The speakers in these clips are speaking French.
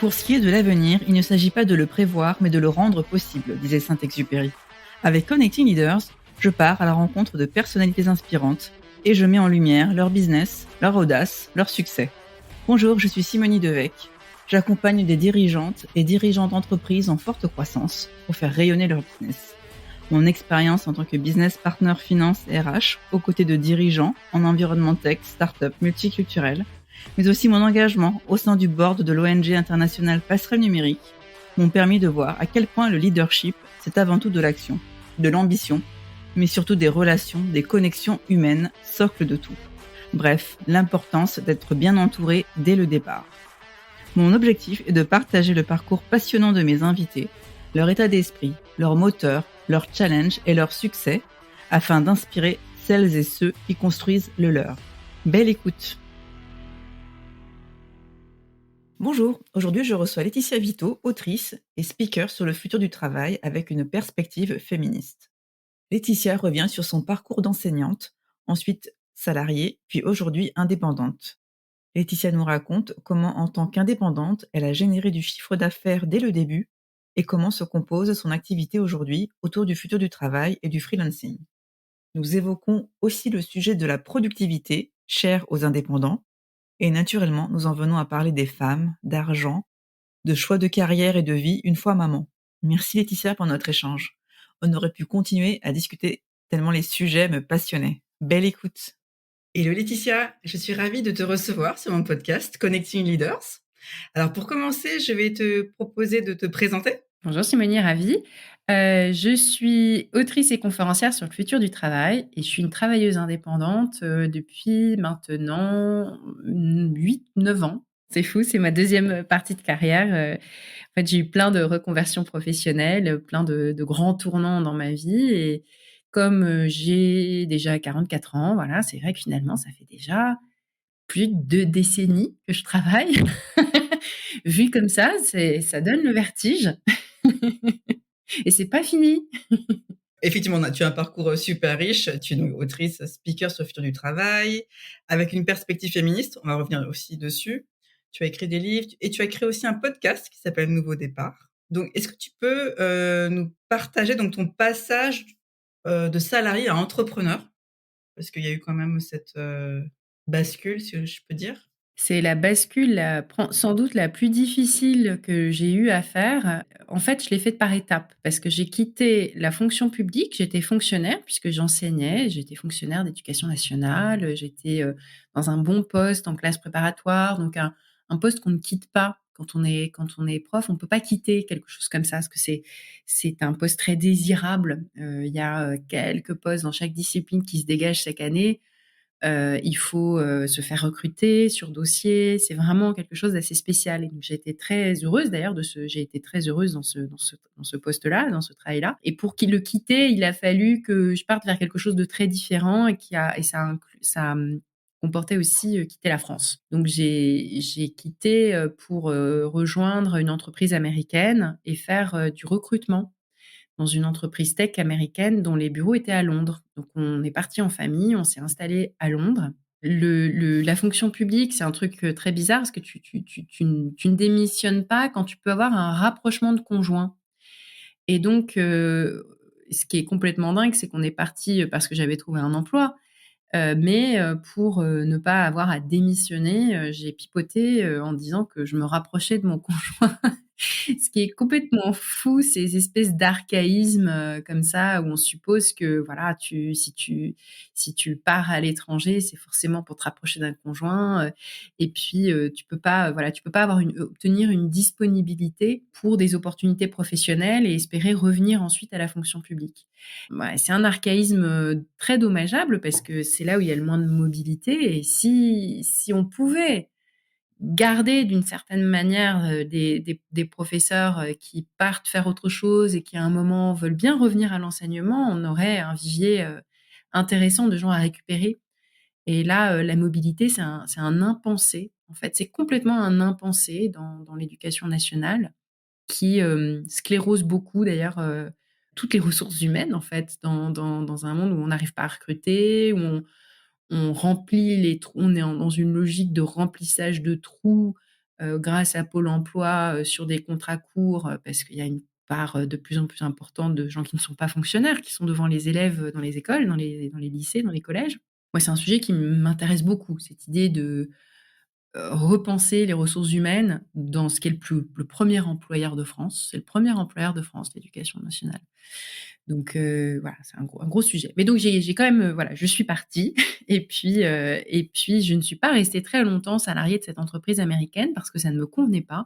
Pour ce qui est de l'avenir, il ne s'agit pas de le prévoir, mais de le rendre possible, disait Saint-Exupéry. Avec Connecting Leaders, je pars à la rencontre de personnalités inspirantes et je mets en lumière leur business, leur audace, leur succès. Bonjour, je suis Simonie Devec. J'accompagne des dirigeantes et dirigeants d'entreprises en forte croissance pour faire rayonner leur business. Mon expérience en tant que business partner finance et RH, aux côtés de dirigeants en environnement tech, start-up, multiculturel, mais aussi mon engagement au sein du board de l'ONG internationale Passerelle Numérique, m'ont permis de voir à quel point le leadership, c'est avant tout de l'action, de l'ambition, mais surtout des relations, des connexions humaines, socle de tout. Bref, l'importance d'être bien entouré dès le départ. Mon objectif est de partager le parcours passionnant de mes invités, leur état d'esprit, leur moteur, leur challenge et leur succès, afin d'inspirer celles et ceux qui construisent le leur. Belle écoute! Bonjour, aujourd'hui je reçois Laetitia Vito, autrice et speaker sur le futur du travail avec une perspective féministe. Laetitia revient sur son parcours d'enseignante, ensuite salariée, puis aujourd'hui indépendante. Laetitia nous raconte comment en tant qu'indépendante, elle a généré du chiffre d'affaires dès le début et comment se compose son activité aujourd'hui autour du futur du travail et du freelancing. Nous évoquons aussi le sujet de la productivité, cher aux indépendants, et naturellement, nous en venons à parler des femmes, d'argent, de choix de carrière et de vie une fois maman. Merci Laetitia pour notre échange. On aurait pu continuer à discuter tellement les sujets me passionnaient. Belle écoute. Hello Laetitia, je suis ravie de te recevoir sur mon podcast Connecting Leaders. Alors pour commencer, je vais te proposer de te présenter. Bonjour Simonie, ravie. Je suis autrice et conférencière sur le futur du travail et je suis une travailleuse indépendante depuis maintenant 8-9 ans. C'est fou, c'est ma deuxième partie de carrière. En fait, j'ai eu plein de reconversions professionnelles, plein de grands tournants dans ma vie et comme j'ai déjà 44 ans, voilà, c'est vrai que finalement, ça fait déjà plus de 2 décennies que je travaille. Vu comme ça donne le vertige. Et c'est pas fini. Effectivement, tu as un parcours super riche. Tu es donc autrice, speaker sur le futur du travail, avec une perspective féministe. On va revenir aussi dessus. Tu as écrit des livres et tu as créé aussi un podcast qui s'appelle Nouveau Départ. Donc, est-ce que tu peux nous partager donc ton passage de salarié à entrepreneur? Parce qu'il y a eu quand même cette bascule, si je peux dire. C'est la bascule sans doute la plus difficile que j'ai eu à faire. En fait, je l'ai faite par étapes parce que j'ai quitté la fonction publique. J'étais fonctionnaire puisque j'enseignais. J'étais fonctionnaire d'éducation nationale. J'étais dans un bon poste en classe préparatoire, donc un poste qu'on ne quitte pas. Quand on est prof, on peut pas quitter quelque chose comme ça parce que c'est un poste très désirable. Il y a quelques postes dans chaque discipline qui se dégagent chaque année. Il faut se faire recruter sur dossier. C'est vraiment quelque chose d'assez spécial. Et donc, j'ai été très heureuse d'ailleurs j'ai été très heureuse dans ce poste-là, dans ce travail-là. Et pour qu'il le quitter, il a fallu que je parte vers quelque chose de très différent et ça comportait aussi quitter la France. Donc, j'ai quitté pour rejoindre une entreprise américaine et faire du recrutement dans une entreprise tech américaine dont les bureaux étaient à Londres. Donc, on est parti en famille, on s'est installé à Londres. La fonction publique, c'est un truc très bizarre parce que tu ne démissionnes pas quand tu peux avoir un rapprochement de conjoint. Et donc, ce qui est complètement dingue, c'est qu'on est parti parce que j'avais trouvé un emploi. Mais pour ne pas avoir à démissionner, j'ai pipoté en disant que je me rapprochais de mon conjoint. Ce qui est complètement fou, ces espèces d'archaïsmes comme ça, où on suppose que voilà, si tu pars à l'étranger, c'est forcément pour te rapprocher d'un conjoint. Et puis tu peux pas obtenir une disponibilité pour des opportunités professionnelles et espérer revenir ensuite à la fonction publique. Ouais, c'est un archaïsme très dommageable parce que c'est là où il y a le moins de mobilité. Et si on pouvait garder d'une certaine manière des professeurs qui partent faire autre chose et qui à un moment veulent bien revenir à l'enseignement, on aurait un vivier intéressant de gens à récupérer. Et là, la mobilité, c'est un impensé. En fait, c'est complètement un impensé dans l'éducation nationale qui sclérose beaucoup d'ailleurs toutes les ressources humaines en fait dans un monde où on n'arrive pas à recruter, où on remplit les trous, on est dans une logique de remplissage de trous grâce à Pôle emploi, sur des contrats courts, parce qu'il y a une part, de plus en plus importante de gens qui ne sont pas fonctionnaires, qui sont devant les élèves, dans les écoles, dans les lycées, dans les collèges. Moi, c'est un sujet qui m'intéresse beaucoup, cette idée de, repenser les ressources humaines dans ce qui est le 1er employeur de France. C'est le premier employeur de France, l'éducation nationale. Donc voilà, c'est un gros sujet. Mais donc j'ai quand même, voilà, je suis partie et puis je ne suis pas restée très longtemps salariée de cette entreprise américaine parce que ça ne me convenait pas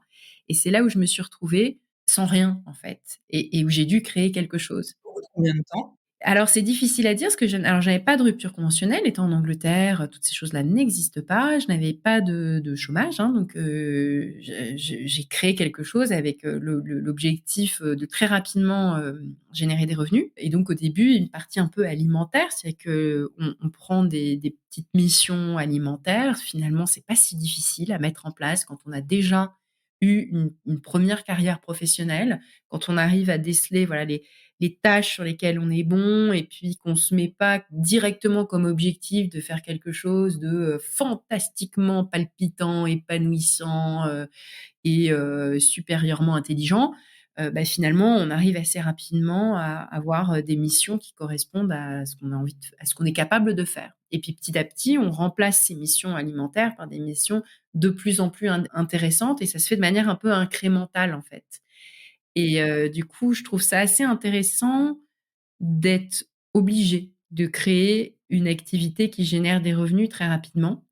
et c'est là où je me suis retrouvée sans rien, en fait et où j'ai dû créer quelque chose. Au bout de combien de temps? Alors c'est difficile à dire parce que j'avais pas de rupture conventionnelle étant en Angleterre, toutes ces choses-là n'existent pas. Je n'avais pas de chômage, hein, donc j'ai créé quelque chose avec, l'objectif, de très rapidement, générer des revenus et donc au début, une partie un peu alimentaire, c'est qu'on prend des petites missions alimentaires. Finalement, c'est pas si difficile à mettre en place quand on a déjà eu une 1re carrière professionnelle, quand on arrive à déceler, voilà, les tâches sur lesquelles on est bon et puis qu'on se met pas directement comme objectif de faire quelque chose de, fantastiquement palpitant, épanouissant, et supérieurement intelligent, bah, finalement, on arrive assez rapidement à avoir, des missions qui correspondent à ce qu'on a envie à ce qu'on est capable de faire et puis petit à petit, on remplace ces missions alimentaires par des missions de plus en plus intéressantes et ça se fait de manière un peu incrémentale, en fait. Et du coup, je trouve ça assez intéressant d'être obligé de créer une activité qui génère des revenus très rapidement.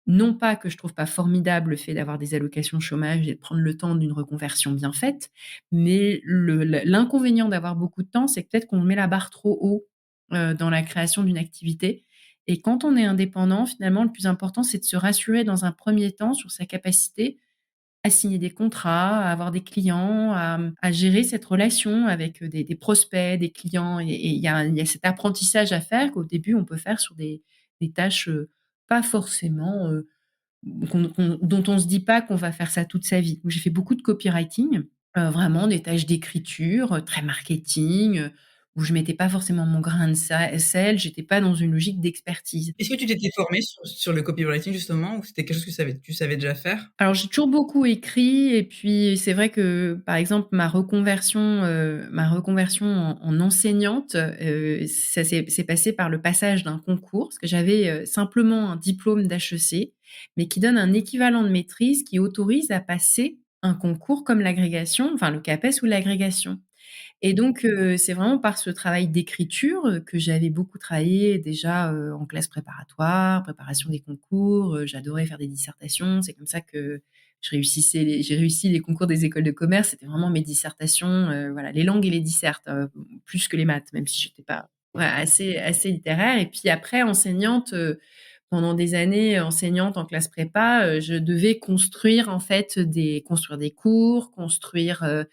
Non pas que je trouve pas formidable le fait d'avoir des allocations chômage et de prendre le temps d'une reconversion bien faite, mais l'inconvénient d'avoir beaucoup de temps, c'est que peut-être qu'on met la barre trop haut, dans la création d'une activité et quand on est indépendant, finalement, le plus important, c'est de se rassurer dans un premier temps sur sa capacité à signer des contrats, à avoir des clients, à gérer cette relation avec, des prospects, des clients et il y a cet apprentissage à faire qu'au début on peut faire sur des tâches, pas forcément, dont on se dit pas qu'on va faire ça toute sa vie. Donc j'ai fait beaucoup de copywriting, vraiment des tâches d'écriture, très marketing, où je mettais pas forcément mon grain de sel, j'étais pas dans une logique d'expertise. Est-ce que tu t'étais formée sur le copywriting justement ou c'était quelque chose que tu savais déjà faire? Alors j'ai toujours beaucoup écrit et puis c'est vrai que, par exemple, ma reconversion en enseignante, ça s'est passé par le passage d'un concours, parce que j'avais, simplement un diplôme d'HEC, mais qui donne un équivalent de maîtrise qui autorise à passer un concours comme l'agrégation, enfin le CAPES ou l'agrégation. Et donc, c'est vraiment par ce travail d'écriture, que j'avais beaucoup travaillé déjà, en classe préparatoire, préparation des concours, j'adorais faire des dissertations. C'est comme ça que j'ai réussi les concours des écoles de commerce. C'était vraiment mes dissertations, voilà, les langues et les dissertes, plus que les maths, même si j'étais pas ouais, assez littéraire et puis après enseignante, pendant des années, enseignante en classe prépa, je devais construire en fait construire des cours, construire,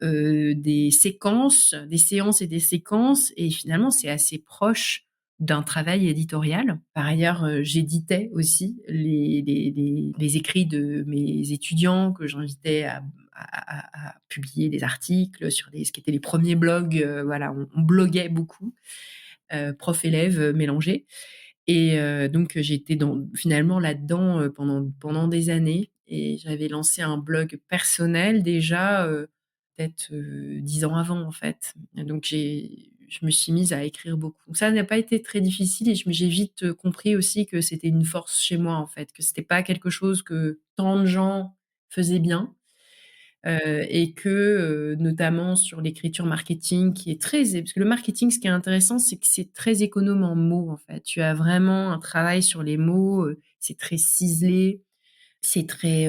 des séquences, des séances et des séquences et finalement, c'est assez proche d'un travail éditorial. Par ailleurs, j'éditais aussi les écrits de mes étudiants que j'invitais à publier des articles sur ce qui étaient les premiers blogs, voilà, on bloguait beaucoup, prof-élève, mélangés et donc j'étais finalement là-dedans, pendant des années et j'avais lancé un blog personnel déjà, peut-être, 10 ans avant, en fait. Et donc je me suis mise à écrire beaucoup. Donc ça n'a pas été très difficile et j'ai vite, compris aussi que c'était une force chez moi, en fait, que c'était pas quelque chose que tant de gens faisaient bien. Et que, notamment sur l'écriture marketing qui est parce que le marketing, ce qui est intéressant, c'est que c'est très économe en mots, en fait. Tu as vraiment un travail sur les mots, c'est très ciselé, c'est très,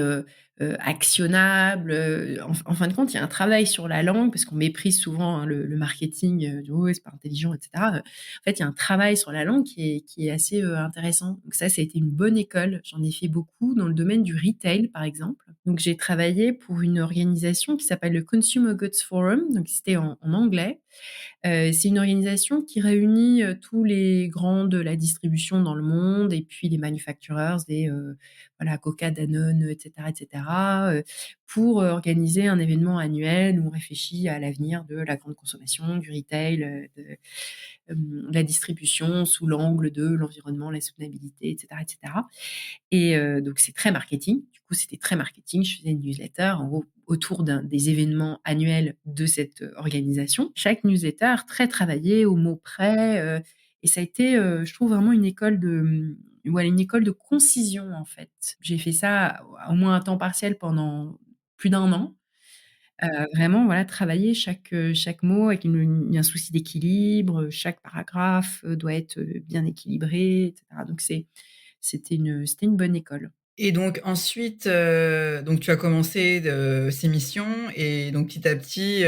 actionnable, en fin de compte, il y a un travail sur la langue parce qu'on méprise souvent, hein, le marketing, «Ouais, c'est pas intelligent» et cetera, en fait, il y a un travail sur la langue qui est assez, intéressant. Donc ça a été une bonne école. J'en ai fait beaucoup dans le domaine du retail, par exemple. Donc j'ai travaillé pour une organisation qui s'appelle le Consumer Goods Forum, donc c'était en anglais. C'est une organisation qui réunit, tous les grands de la distribution dans le monde et puis les manufacturers voilà, Coca, Danone, et cetera, pour, organiser un événement annuel où on réfléchit à l'avenir de la grande consommation, du retail, la distribution sous l'angle de l'environnement, la soutenabilité, et cetera et cetera. Et donc c'est très marketing. Du coup, coup, c'était très marketing. Je faisais une newsletter, en gros, autour des événements annuels de cette organisation. Chaque newsletter très travaillée, au mot près, et ça a été, je trouve vraiment une école ouais, une école de concision, en fait. J'ai fait ça au moins à temps partiel pendant plus d'un an. Vraiment, voilà, travailler chaque mot avec un souci d'équilibre, chaque paragraphe, doit être, bien équilibré et cetera. Donc c'était une bonne école. Et donc ensuite, donc tu as commencé ces missions et donc petit à petit,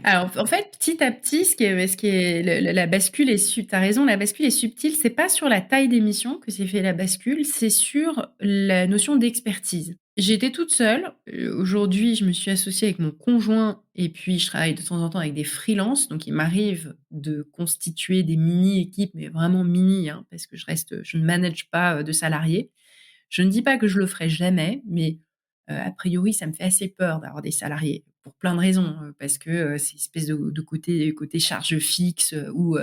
Alors, en fait, petit à petit, ce qui est la bascule est tu as raison, la bascule est subtile. C'est pas sur la taille des missions que s'est fait la bascule, c'est sur la notion d'expertise. J'étais toute seule, aujourd'hui, je me suis associée avec mon conjoint et puis je travaille de temps en temps avec des freelances, donc il m'arrive de constituer des mini-équipes, mais vraiment mini, hein, parce que je ne manage pas, de salariés. Je ne dis pas que je le ferai jamais, mais a priori, ça me fait assez peur d'avoir des salariés pour plein de raisons, parce que, c'est une espèce de côté charge fixe, où,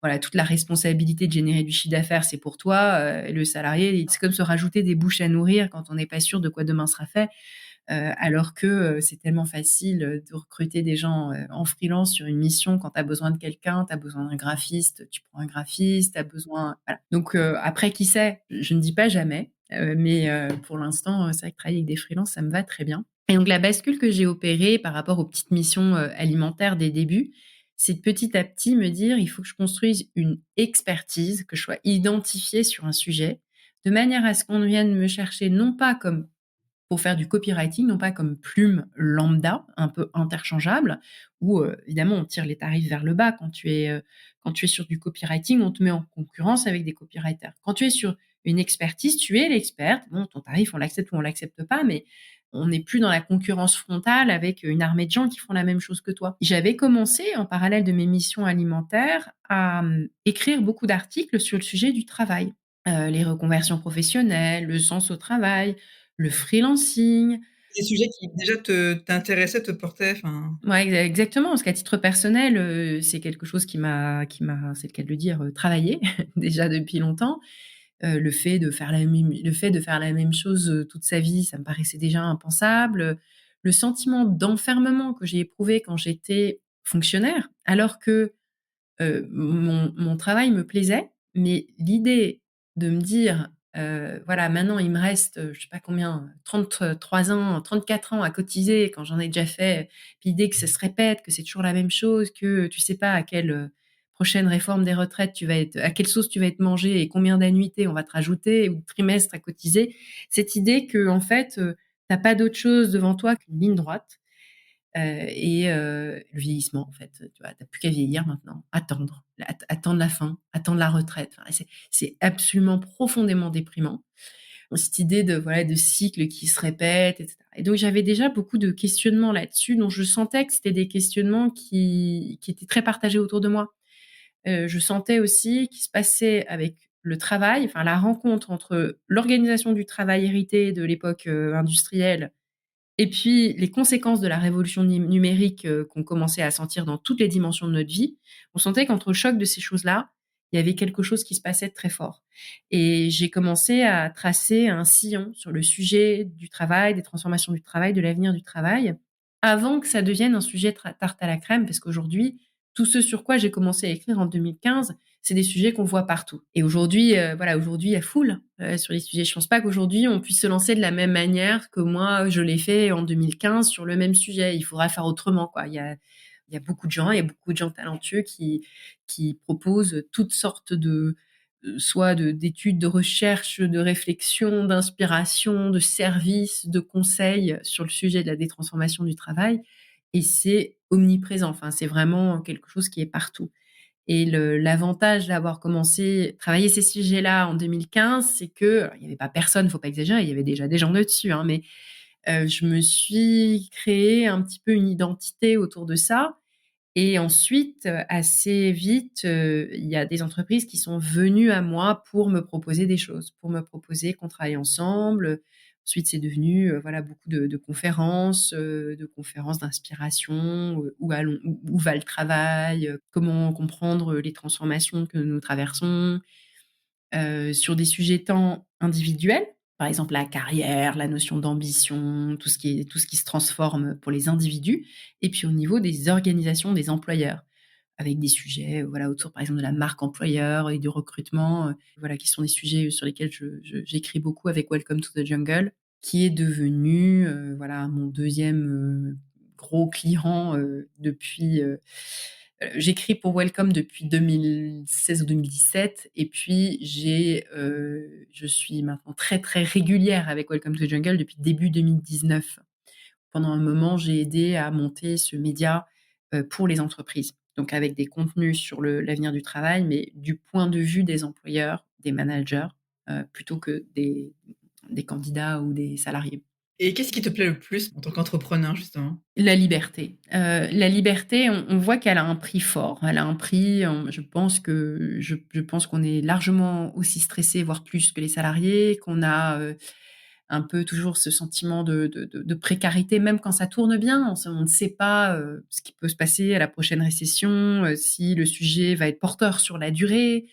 voilà, toute la responsabilité de générer du chiffre d'affaires, c'est pour toi, et le salarié, c'est comme se rajouter des bouches à nourrir quand on n'est pas sûr de quoi demain sera fait. Alors que, c'est tellement facile, de recruter des gens, en freelance sur une mission quand tu as besoin de quelqu'un, tu as besoin d'un graphiste, tu prends un graphiste, tu as besoin voilà. Donc, après qui sait? Je ne dis pas jamais, mais, pour l'instant, c'est vrai que travailler avec des freelances, ça me va très bien. Et donc la bascule que j'ai opérée par rapport aux petites missions, alimentaires des débuts, c'est de petit à petit me dire: «Il faut que je construise une expertise, que je sois identifiée sur un sujet, de manière à ce qu'on vienne me chercher non pas comme pour faire du copywriting, non pas comme plume lambda, un peu interchangeable, où, évidemment on tire les tarifs vers le bas quand tu es sur du copywriting, on te met en concurrence avec des copywriters. Quand tu es sur une expertise, tu es l'experte. Bon, ton tarif, on l'accepte ou on l'accepte pas, mais on n'est plus dans la concurrence frontale avec une armée de gens qui font la même chose que toi. J'avais commencé, en parallèle de mes missions alimentaires, à, écrire beaucoup d'articles sur le sujet du travail. Les reconversions professionnelles, le sens au travail, le freelancing. des sujets qui déjà t'intéressaient, te portaient, enfin Ouais, exactement, parce qu'à titre personnel, c'est quelque chose qui m'a, c'est le cas de le dire, travaillé déjà depuis longtemps. Le fait de faire la même chose, toute sa vie, ça me paraissait déjà impensable. Le sentiment d'enfermement que j'ai éprouvé quand j'étais fonctionnaire, alors que mon travail me plaisait, mais l'idée de me dire, voilà, maintenant il me reste, je sais pas combien, 33 ans, 34 ans à cotiser quand j'en ai déjà fait, puis l'idée que ça se répète, que c'est toujours la même chose, que tu sais pas à quelle, prochaine réforme des retraites tu vas être à quelle sauce tu vas être mangé et combien d'annuités on va te rajouter ou de trimestres à cotiser. Cette idée qu'en fait, tu pas d'autre chose devant toi qu'une ligne droite. Le vieillissement en fait, tu vois? Tu as plus qu'à vieillir maintenant, attendre la fin, attendre la retraite. Enfin, c'est absolument profondément déprimant. Cette idée de voilà, de cycles qui se répètent et cetera et donc j'avais déjà beaucoup de questionnements là-dessus, dont je sentais que c'était des questionnements qui étaient très partagés autour de moi. Je sentais aussi qu'il se passait avec le travail, enfin la rencontre entre l'organisation du travail héritée de l'époque, industrielle et puis, les conséquences de la révolution numérique, qu'on commençait à sentir dans toutes les dimensions de notre vie, on sentait qu'entre le choc de ces choses-là, il y avait quelque chose qui se passait de très fort. Et j'ai commencé à tracer un sillon sur le sujet du travail, des transformations du travail, de l'avenir du travail, avant que ça devienne un sujet tarte à la crème, parce qu'aujourd'hui, tout ce sur quoi j'ai commencé à écrire en 2015, c'est des sujets qu'on voit partout. Et aujourd'hui, voilà, aujourd'hui, il y a foule, sur les sujets. Je pense pas qu'aujourd'hui, on puisse se lancer de la même manière que moi, je l'ai fait en 2015 sur le même sujet. Il faudra faire autrement, quoi. Il y a beaucoup de gens, il y a beaucoup de gens talentueux qui proposent toutes sortes de, soit d'études, de recherche, de réflexion, d'inspiration, de services, de conseils sur le sujet de la détransformation du travail et c'est omniprésent. Enfin, c'est vraiment quelque chose qui est partout. Et l'avantage d'avoir commencé travailler ces sujets-là en 2015, c'est que alors il y avait pas personne, faut pas exagérer, il y avait déjà des gens dessus, hein, mais je me suis créé un petit peu une identité autour de ça et ensuite, assez vite, il y a des entreprises qui sont venues à moi pour me proposer des choses, pour me proposer qu'on travaille ensemble. Ensuite, c'est devenu, voilà, beaucoup de conférences d'inspiration, où va le travail, comment comprendre les transformations que nous traversons, sur des sujets tant individuels Par exemple, la carrière, la notion d'ambition, tout ce qui se transforme pour les individus et puis au niveau des organisations, des employeurs, avec des sujets, voilà, autour, par exemple, de la marque employeur et du recrutement, voilà, qui sont des sujets sur lesquels j'écris beaucoup avec Welcome to the Jungle, qui est devenu, voilà, mon deuxième gros client, depuis, j'écris pour Welcome depuis 2016 ou 2017 et puis je suis maintenant très, très régulière avec Welcome to the Jungle depuis début 2019. Pendant un moment, j'ai aidé à monter ce média, pour les entreprises. Donc avec des contenus sur l'avenir du travail, mais du point de vue des employeurs, des managers, plutôt que des candidats ou des salariés. Et qu'est-ce qui te plaît le plus en tant qu'entrepreneur, justement? La liberté, on voit qu'elle a un prix fort. Elle a un prix, je pense qu'on est largement aussi stressé, voire plus que les salariés, qu'on a, un peu toujours ce sentiment de précarité, même quand ça tourne bien. On ne sait pas, ce qui peut se passer à la prochaine récession, si le sujet va être porteur sur la durée.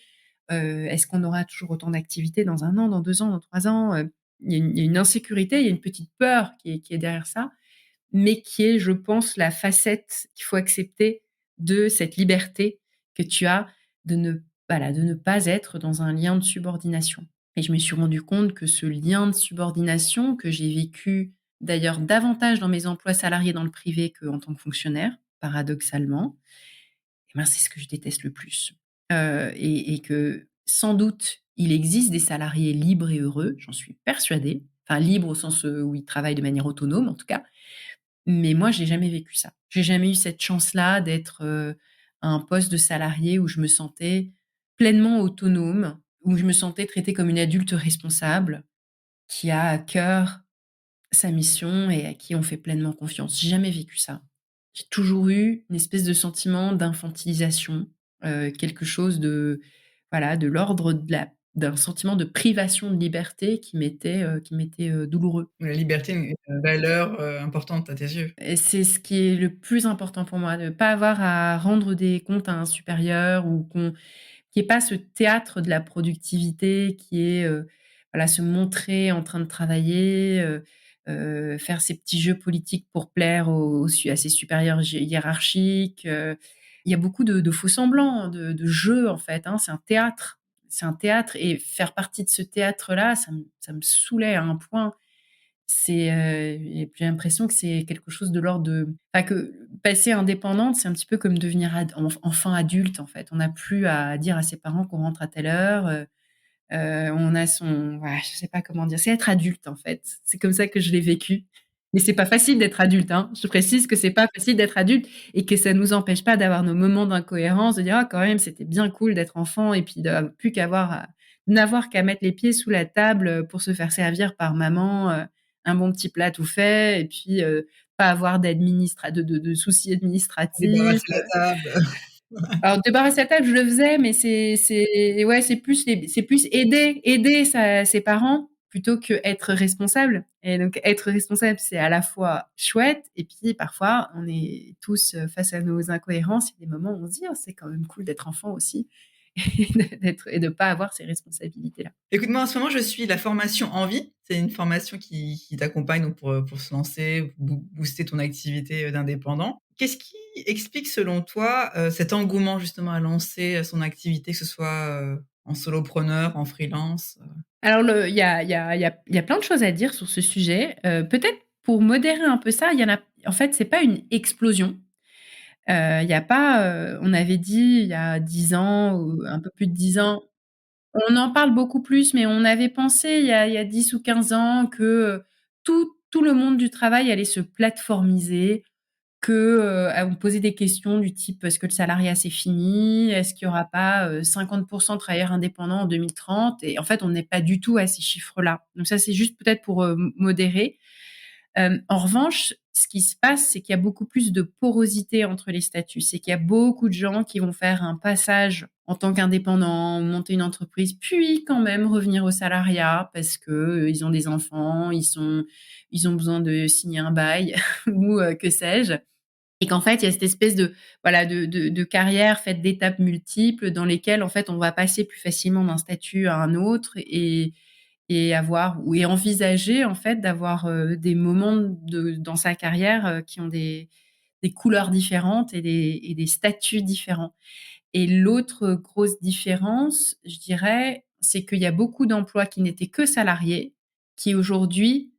Est-ce qu'on aura toujours autant d'activités dans 1 an, dans 2 ans, dans 3 ans? Il y a une insécurité, il y a une petite peur qui est derrière ça, mais qui est, je pense, la facette qu'il faut accepter de cette liberté que tu as de ne voilà, de ne pas être dans un lien de subordination. Et je me suis rendu compte que ce lien de subordination que j'ai vécu d'ailleurs davantage dans mes emplois salariés dans le privé qu'en tant que fonctionnaire, paradoxalement, eh ben, c'est ce que je déteste le plus. Et que sans doute, il existe des salariés libres et heureux, j'en suis persuadée. Enfin libres au sens, où ils travaillent de manière autonome en tout cas, mais moi, j'ai jamais vécu ça. J'ai jamais eu cette chance-là d'être, à un poste de salarié où je me sentais pleinement autonome, où je me sentais traitée comme une adulte responsable, qui a à cœur sa mission et à qui on fait pleinement confiance. J'ai jamais vécu ça. J'ai toujours eu une espèce de sentiment d'infantilisation, quelque chose de voilà, de l'ordre d'un sentiment de privation de liberté qui m'était douloureux. La liberté est une valeur, importante à tes yeux? Et c'est ce qui est le plus important pour moi, de pas avoir à rendre des comptes à un supérieur ou qu'il y ait pas ce théâtre de la productivité qui est, voilà, se montrer en train de travailler, faire ses petits jeux politiques pour plaire à ses supérieurs hiérarchiques. Il y a beaucoup de faux-semblants, de jeux, en fait, hein. C'est un théâtre. C'est un théâtre et faire partie de ce théâtre-là, ça me saoulait à un point. Et j'ai l'impression que c'est quelque chose de l'ordre de enfin, que passer indépendante, c'est un petit peu comme devenir enfin adulte, en fait. On n'a plus à dire à ses parents qu'on rentre à telle heure, on a son voilà, je sais pas comment dire. C'est être adulte, en fait. C'est comme ça que je l'ai vécu. Mais c'est pas facile d'être adulte, hein. Je précise que c'est pas facile d'être adulte et que ça nous empêche pas d'avoir nos moments d'incohérence, de dire: «Ah quand même, c'était bien cool d'être enfant» et puis de plus n'avoir qu'à mettre les pieds sous la table, pour se faire servir par maman, un bon petit plat tout fait et puis, pas avoir de soucis administratifs. Débarrasser la table. Alors débarrasser la table, je le faisais, mais c'est ouais, c'est plus aider ses parents plutôt qu'être responsable et donc être responsable, c'est à la fois chouette et puis parfois on est tous, face à nos incohérences. Il y a des moments où on se dit: «Oh, c'est quand même cool d'être enfant aussi et de pas avoir ces responsabilités-là». Écoute, moi, en ce moment, je suis la formation Envie. C'est une formation qui t'accompagne donc pour se lancer, booster ton activité, d'indépendant. Qu'est-ce qui explique selon toi, cet engouement justement à lancer, son activité, que ce soit, en solopreneur, en freelance? Alors il y a plein de choses à dire sur ce sujet. Peut-être pour modérer un peu ça, il y en a en fait, c'est pas une explosion. Il y a pas, on avait dit il y a 10 ans ou un peu plus de 10 ans, on en parle beaucoup plus, mais on avait pensé il y a 10 ou 15 ans que, tout le monde du travail allait se plateformiser, que, on me posait des questions du type: «Est-ce que le salariat c'est fini? Est-ce qu'il y aura pas, 50 de travailleurs indépendants en 2030?» Et en fait, on n'est pas du tout à ces chiffres-là. Donc ça, c'est juste peut-être pour, modérer. En revanche, ce qui se passe, c'est qu'il y a beaucoup plus de porosité entre les statuts. C'est qu'il y a beaucoup de gens qui vont faire un passage en tant qu'indépendants, monter une entreprise, puis quand même revenir au salariat parce que, ils ont des enfants, ils ont besoin de signer un bail ou, que sais-je. Et qu'en fait, il y a cette espèce de voilà, de carrière faite d'étapes multiples dans lesquelles, en fait, on va passer plus facilement d'un statut à un autre et envisager en fait d'avoir des moments dans sa carrière qui ont des couleurs différentes et des statuts différents. Et l'autre grosse différence, je dirais, c'est qu'il y a beaucoup d'emplois qui n'étaient que salariés, qui aujourd'hui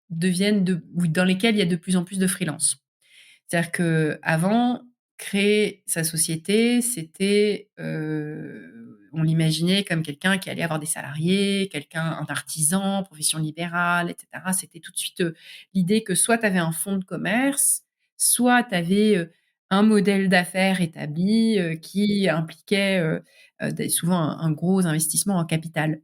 ou dans lesquels il y a de plus en plus de freelance. C'est-à-dire qu'avant, créer sa société, c'était, on l'imaginait comme quelqu'un qui allait avoir des salariés, un artisan, profession libérale, et cetera. C'était tout de suite, l'idée que soit tu avais un fonds de commerce, soit tu avais, un modèle d'affaires établi, qui impliquait, des souvent un gros investissement en capital.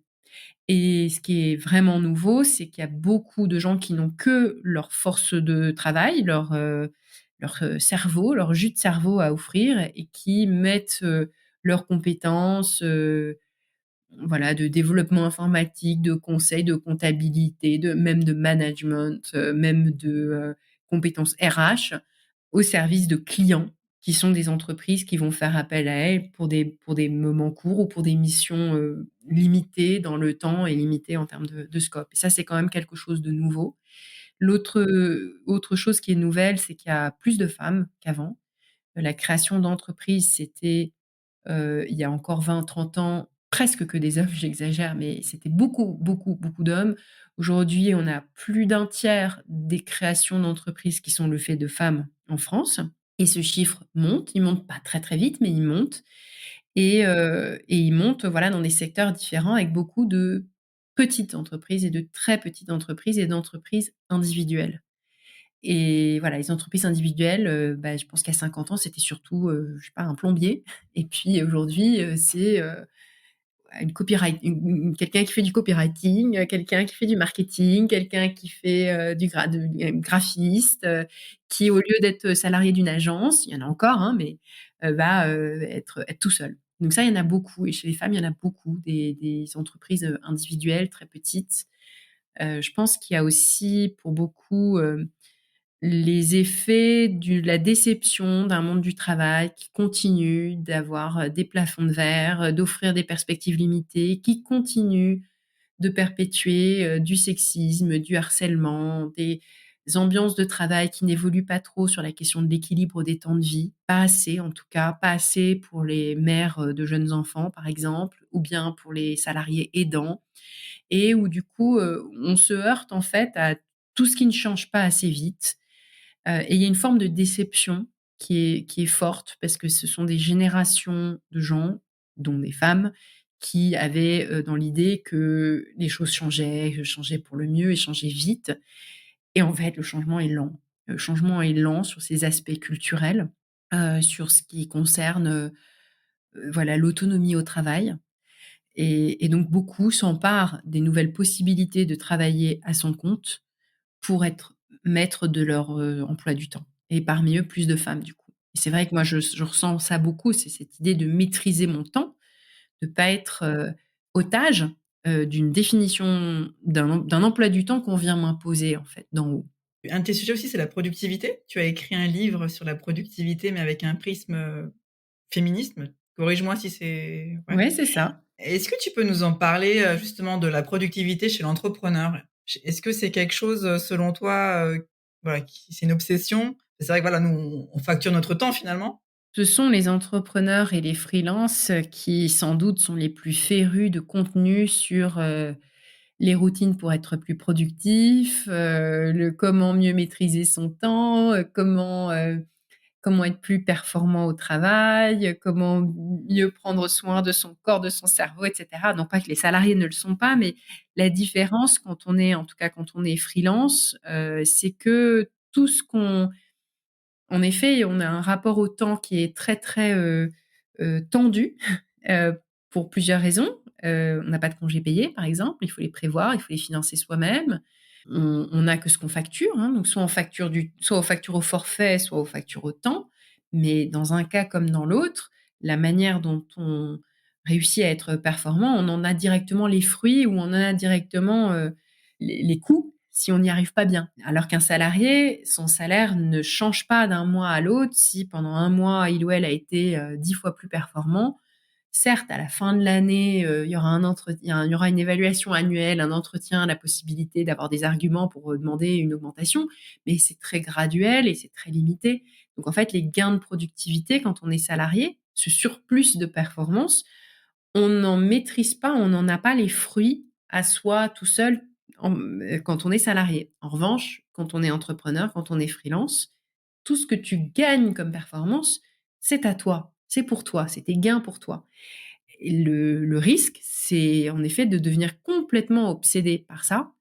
Et ce qui est vraiment nouveau, c'est qu'il y a beaucoup de gens qui n'ont que leur force de travail, leur cerveau, leur jus de cerveau à offrir et qui mettent, leurs compétences, voilà, de développement informatique, de conseil, de comptabilité, même de management, même de, compétences RH au service de clients qui sont des entreprises qui vont faire appel à elles pour des moments courts ou pour des missions, limitées dans le temps et limitées en termes de scope. Et ça, c'est quand même quelque chose de nouveau. Autre chose qui est nouvelle, c'est qu'il y a plus de femmes qu'avant. La création d'entreprises, c'était, il y a encore 20, 30 ans, presque que des hommes, j'exagère, mais c'était beaucoup, beaucoup, beaucoup d'hommes. Aujourd'hui, on a plus d'un tiers des créations d'entreprises qui sont le fait de femmes en France et ce chiffre monte. Il monte pas très, très vite, mais il monte et il monte, voilà, dans des secteurs différents avec beaucoup de petites entreprises et de très petites entreprises et d'entreprises individuelles. Et voilà, les entreprises individuelles, je pense qu'à 50 ans, c'était surtout, je sais pas, un plombier et puis aujourd'hui, c'est, quelqu'un qui fait du copywriting, quelqu'un qui fait du marketing, quelqu'un qui fait, graphiste, qui au lieu d'être salarié d'une agence, il y en a encore, hein, mais, va, être tout seul. Donc ça, il y en a beaucoup et chez les femmes, il y en a beaucoup des entreprises, individuelles très petites. Je pense qu'il y a aussi pour beaucoup, les effets de la déception d'un monde du travail qui continue d'avoir, des plafonds de verre, d'offrir des perspectives limitées, qui continue de perpétuer, du sexisme, du harcèlement, des ambiances de travail qui n'évoluent pas trop sur la question de l'équilibre des temps de vie. Pas assez en tout cas, pas assez pour les mères, de jeunes enfants par exemple, ou bien pour les salariés aidants et où du coup, on se heurte en fait à tout ce qui ne change pas assez vite. Et il y a une forme de déception qui est forte parce que ce sont des générations de gens, dont des femmes, qui avaient, dans l'idée que les choses changeaient pour le mieux et changeaient vite et en fait, le changement est lent. Le changement est lent sur ces aspects culturels, sur ce qui concerne, voilà, l'autonomie au travail et donc beaucoup s'emparent des nouvelles possibilités de travailler à son compte pour être maîtres de leur, emploi du temps et parmi eux, plus de femmes, du coup. Et c'est vrai que moi, je ressens ça beaucoup, c'est cette idée de maîtriser mon temps, de pas être, otage, d'une définition d'un emploi du temps qu'on vient m'imposer, en fait, d'en haut. Un de tes sujets aussi, c'est la productivité. Tu as écrit un livre sur la productivité, mais avec un prisme, féminisme. Corrige-moi si c'est ouais. Ouais, c'est ça. Est-ce que tu peux nous en parler, justement de la productivité chez l'entrepreneur? Est-ce que c'est quelque chose, selon toi, voilà, qui c'est une obsession? C'est vrai que voilà, nous, on facture notre temps finalement. Ce sont les entrepreneurs et les freelances, qui, sans doute, sont les plus férus de contenu sur, les routines pour être plus productif, le comment mieux maîtriser son temps, comment être plus performant au travail, comment mieux prendre soin de son corps, de son cerveau, et cetera. Non pas que les salariés ne le sont pas, mais la différence quand on est en tout cas quand on est freelance, c'est que tout ce qu'on en effet, on a un rapport au temps qui est très, très, tendu, pour plusieurs raisons. On n'a pas de congés payés, par exemple, il faut les prévoir, il faut les financer soi-même. On n'a que ce qu'on facture, hein, donc soit on facture au forfait, soit on facture au temps. Mais dans un cas comme dans l'autre, la manière dont on réussit à être performant, on en a directement les fruits ou on en a directement, les coûts si on n'y arrive pas bien. Alors qu'un salarié, son salaire ne change pas d'un mois à l'autre. Si pendant un mois, il ou elle a été, 10 fois plus performant, Certes, à la fin de l'année, il y aura il y aura une évaluation annuelle, un entretien, la possibilité d'avoir des arguments pour, demander une augmentation, mais c'est très graduel et c'est très limité. Donc en fait, les gains de productivité quand on est salarié, ce surplus de performance, on n'en maîtrise pas, on n'en a pas les fruits à soi tout seul quand on est salarié. En revanche, quand on est entrepreneur, quand on est freelance, tout ce que tu gagnes comme performance, c'est à toi, c'est pour toi, c'est tes gains pour toi. Et le risque, c'est en effet de devenir complètement obsédé par ça,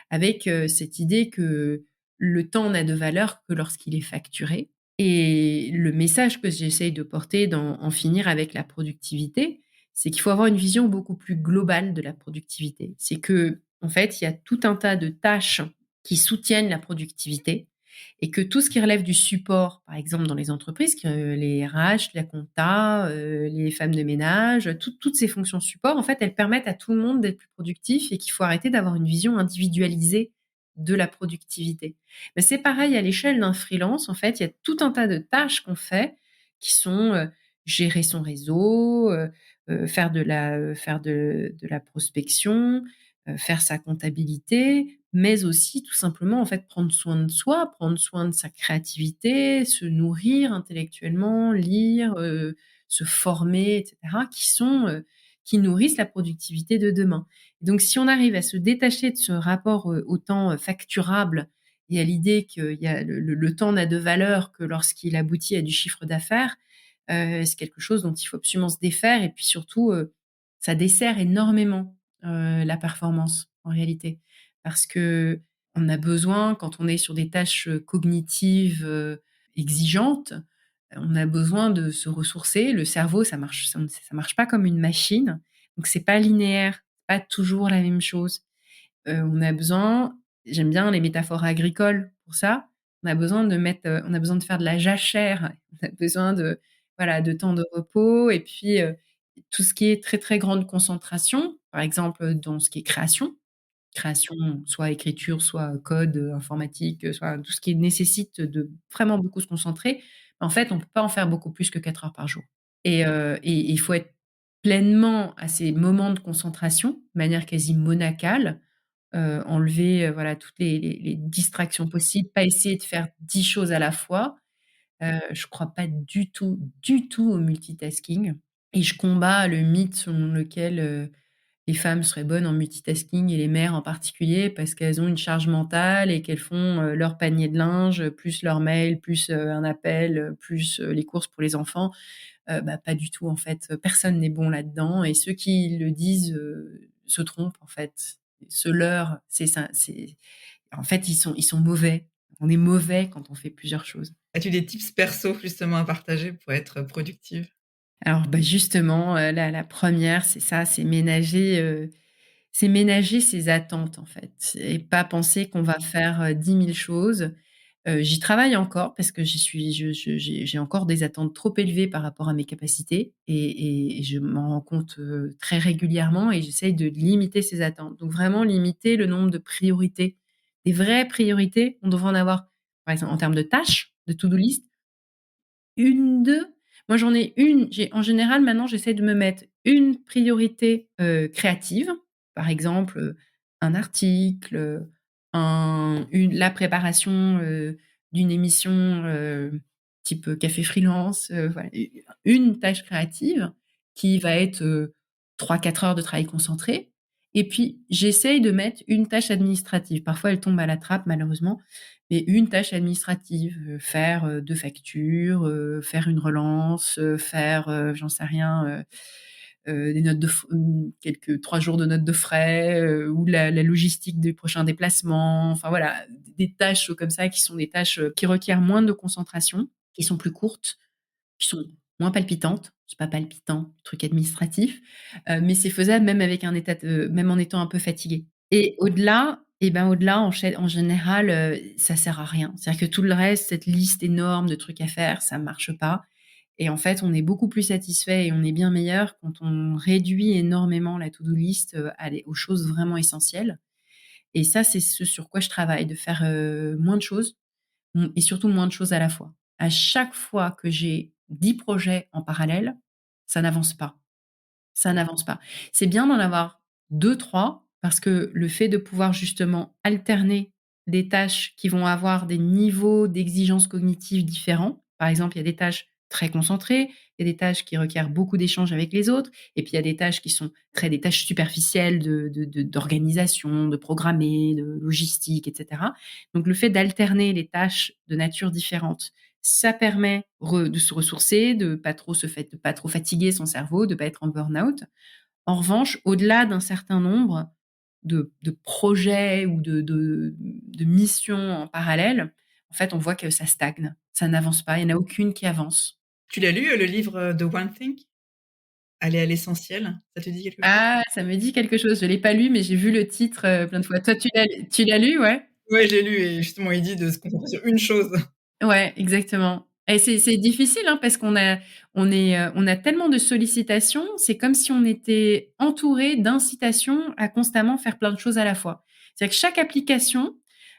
avec, cette idée que le temps n'a de valeur que lorsqu'il est facturé. Et le message que j'essaye de porter dans En finir avec la productivité, c'est qu'il faut avoir une vision beaucoup plus globale de la productivité. C'est que en fait, il y a tout un tas de tâches qui soutiennent la productivité et que tout ce qui relève du support, par exemple dans les entreprises, que les RH, la compta, les femmes de ménage, toutes ces fonctions support, en fait, elles permettent à tout le monde d'être plus productif et qu'il faut arrêter d'avoir une vision individualisée de la productivité. Mais c'est pareil à l'échelle d'un freelance, en fait, il y a tout un tas de tâches qu'on fait qui sont, gérer son réseau, faire de la prospection, faire sa comptabilité, mais aussi tout simplement, en fait, prendre soin de soi, prendre soin de sa créativité, se nourrir intellectuellement, lire, se former et cetera, qui nourrissent la productivité de demain. Donc si on arrive à se détacher de ce rapport, au temps, facturable et à l'idée qu'il y a le temps n'a de valeur que lorsqu'il aboutit à du chiffre d'affaires, c'est quelque chose dont il faut absolument se défaire et puis surtout, ça dessert énormément, la performance en réalité. Parce qu'on a besoin quand on est sur des tâches, cognitives, exigeantes, on a besoin de se ressourcer. Le cerveau, ça marche pas comme une machine, donc c'est pas linéaire, pas toujours la même chose. On a besoin J'aime bien les métaphores agricoles pour ça. On a besoin de faire de la jachère, on a besoin de voilà, de temps de repos et puis, tout ce qui est très, très grande concentration, par exemple, dans ce qui est création, soit écriture, soit code, informatique, soit tout ce qui nécessite de vraiment beaucoup se concentrer. En fait, on peut pas en faire beaucoup plus que 4 heures par jour et il faut être pleinement à ces moments de concentration, de manière quasi monacale, enlever, voilà, toutes les distractions possibles, pas essayer de faire 10 choses à la fois. Je crois pas du tout au multitasking et je combats le mythe selon lequel, les femmes seraient bonnes en multitasking et les mères en particulier parce qu'elles ont une charge mentale et qu'elles font, leur panier de linge, plus leur mail, plus, un appel, plus, les courses pour les enfants. Bah, pas du tout en fait, personne n'est bon là-dedans et ceux qui le disent, se trompent en fait. Se leurrent, c'est ça, c'est en fait, ils sont mauvais. On est mauvais quand on fait plusieurs choses. As-tu des tips perso justement à partager pour être productive? Alors, bah, justement, la 1re, c'est ça, c'est ménager ses attentes, en fait et pas penser qu'on va faire, 10 000 choses. J'y travaille encore parce que j'y suis je j'ai encore des attentes trop élevées par rapport à mes capacités et je m'en rends compte, très régulièrement et j'essaye de limiter ces attentes. Donc vraiment limiter le nombre de priorités. Des vraies priorités, on devrait en avoir, par exemple, en termes de tâches, de to do list, une, 2. Moi, j'en ai une, j'ai en général, maintenant, j'essaie de me mettre une priorité, créative. Par exemple, un article, la préparation, d'une émission, type, café freelance, voilà, une tâche créative qui va être, 3-4 heures de travail concentré et puis j'essaye de mettre une tâche administrative. Parfois, elle tombe à la trappe malheureusement, mais une tâche administrative, faire, 2 factures, faire une relance, faire, j'en sais rien, des notes de f quelques 3 jours de notes de frais, ou la logistique des prochains déplacements. Enfin voilà, des tâches comme ça qui sont des tâches, qui requièrent moins de concentration, qui sont plus courtes, qui sont moins palpitantes. C'est pas palpitant, le truc administratif, mais c'est faisable même en étant un peu fatigué. Et au-delà au-delà, en général, ça sert à rien. C'est-à-dire que tout le reste, cette liste énorme de trucs à faire, ça marche pas et en fait, on est beaucoup plus satisfait et on est bien meilleur quand on réduit énormément la to do list, aux choses vraiment essentielles et ça, c'est ce sur quoi je travaille, de faire, moins de choses, et surtout moins de choses à la fois. À chaque fois que j'ai 10 projets en parallèle, ça n'avance pas. Ça n'avance pas. C'est bien d'en avoir 2-3 parce que le fait de pouvoir justement alterner des tâches qui vont avoir des niveaux d'exigence cognitive différents. Par exemple, il y a des tâches très concentrées, il y a des tâches qui requièrent beaucoup d'échanges avec les autres et puis il y a des tâches qui sont des tâches superficielles d'organisation, de programmer, de logistique et cetera. Donc le fait d'alterner les tâches de nature différente, ça permet de se ressourcer, de pas trop fatiguer son cerveau, de pas être en burn-out. En revanche, au-delà d'un certain nombre de projets ou de missions en parallèle, en fait, on voit que ça stagne, ça n'avance pas, il n'y en a aucune qui avance. Tu l'as lu, le livre, The One Thing? Aller à l'essentiel, ça te dit quelque chose? Ah, ça me dit quelque chose, je l'ai pas lu, mais j'ai vu le titre, plein de fois. Toi, tu l'as lu, ouais? Ouais, j'ai lu et justement, il dit de se concentrer sur une chose. Ouais, exactement et c'est difficile, hein, parce on a tellement de sollicitations, c'est comme si on était entouré d'incitations à constamment faire plein de choses à la fois. C'est-à-dire que chaque application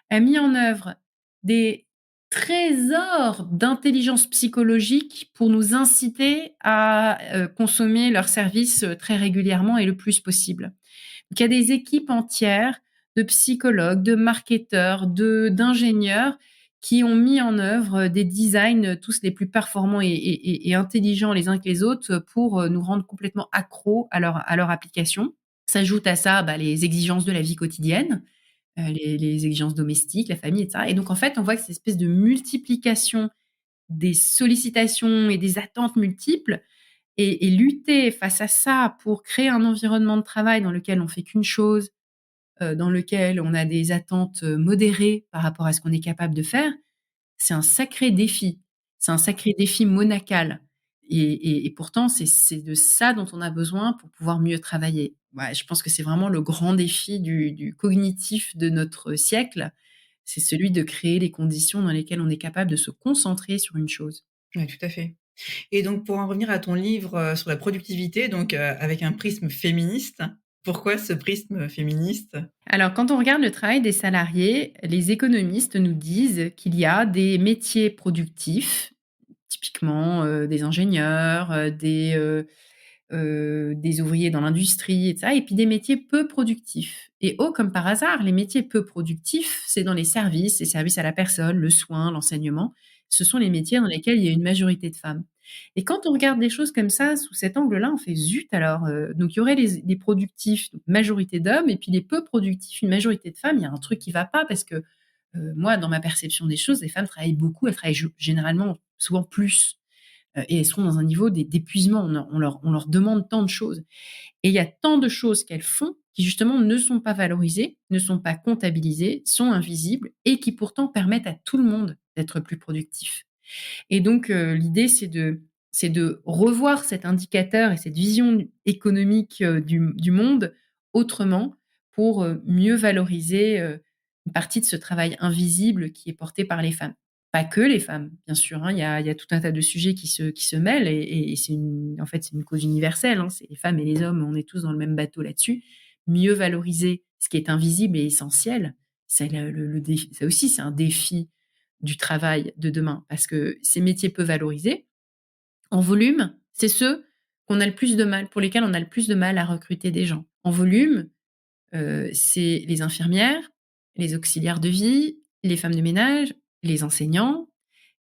a mis en œuvre des trésors d'intelligence psychologique pour nous inciter à, consommer leurs services, très régulièrement et le plus possible. Donc il y a des équipes entières de psychologues, de marketeurs, d'ingénieurs qui ont mis en œuvre des designs tous les plus performants et intelligents les uns que les autres pour nous rendre complètement accros à leur application. S'ajoute à ça les exigences de la vie quotidienne, les exigences domestiques, la famille, etc. Et donc en fait, on voit que cette espèce de multiplication des sollicitations et des attentes multiples et lutter face à ça pour créer un environnement de travail dans lequel on fait qu'une chose, dans lequel on a des attentes, modérées par rapport à ce qu'on est capable de faire, c'est un sacré défi. C'est un sacré défi monacal et pourtant c'est de ça dont on a besoin pour pouvoir mieux travailler. Ouais, je pense que c'est vraiment le grand défi du cognitif de notre siècle. C'est celui de créer les conditions dans lesquelles on est capable de se concentrer sur une chose. Ouais, tout à fait. Et donc pour en revenir à ton livre, sur la productivité, donc avec un prisme féministe, pourquoi ce prisme féministe? Alors, quand on regarde le travail des salariés, les économistes nous disent qu'il y a des métiers productifs, typiquement, des ingénieurs, des ouvriers dans l'industrie et ça et puis des métiers peu productifs et oh, comme par hasard, les métiers peu productifs, c'est dans les services à la personne, le soin, l'enseignement. Ce sont les métiers dans lesquels il y a une majorité de femmes et quand on regarde les choses comme ça, sous cet angle-là, on fait: «Zut alors», donc il y aurait les productifs, donc majorité d'hommes et puis les peu productifs, une majorité de femmes. Il y a un truc qui va pas parce que, moi, dans ma perception des choses, les femmes travaillent beaucoup, elles travaillent généralement souvent plus, et elles sont dans un niveau d'épuisement. On leur demande tant de choses et il y a tant de choses qu'elles font qui justement ne sont pas valorisées, ne sont pas comptabilisées, sont invisibles et qui pourtant permettent à tout le monde d'être plus productif. Et donc l'idée c'est de revoir cet indicateur et cette vision économique, du monde autrement pour, mieux valoriser, une partie de ce travail invisible qui est porté par les femmes. Pas que les femmes, bien sûr, hein, il y a tout un tas de sujets qui se mêlent et c'est une en fait, c'est une cause universelle, hein. C'est les femmes et les hommes, on est tous dans le même bateau là-dessus. Mieux valoriser ce qui est invisible et essentiel, c'est le défi ça aussi c'est un défi du travail de demain parce que ces métiers peu valorisés, en volume, c'est ceux qu'on a le plus de mal pour lesquels on a le plus de mal à recruter des gens. En volume, c'est les infirmières, les auxiliaires de vie, les femmes de ménage, les enseignants.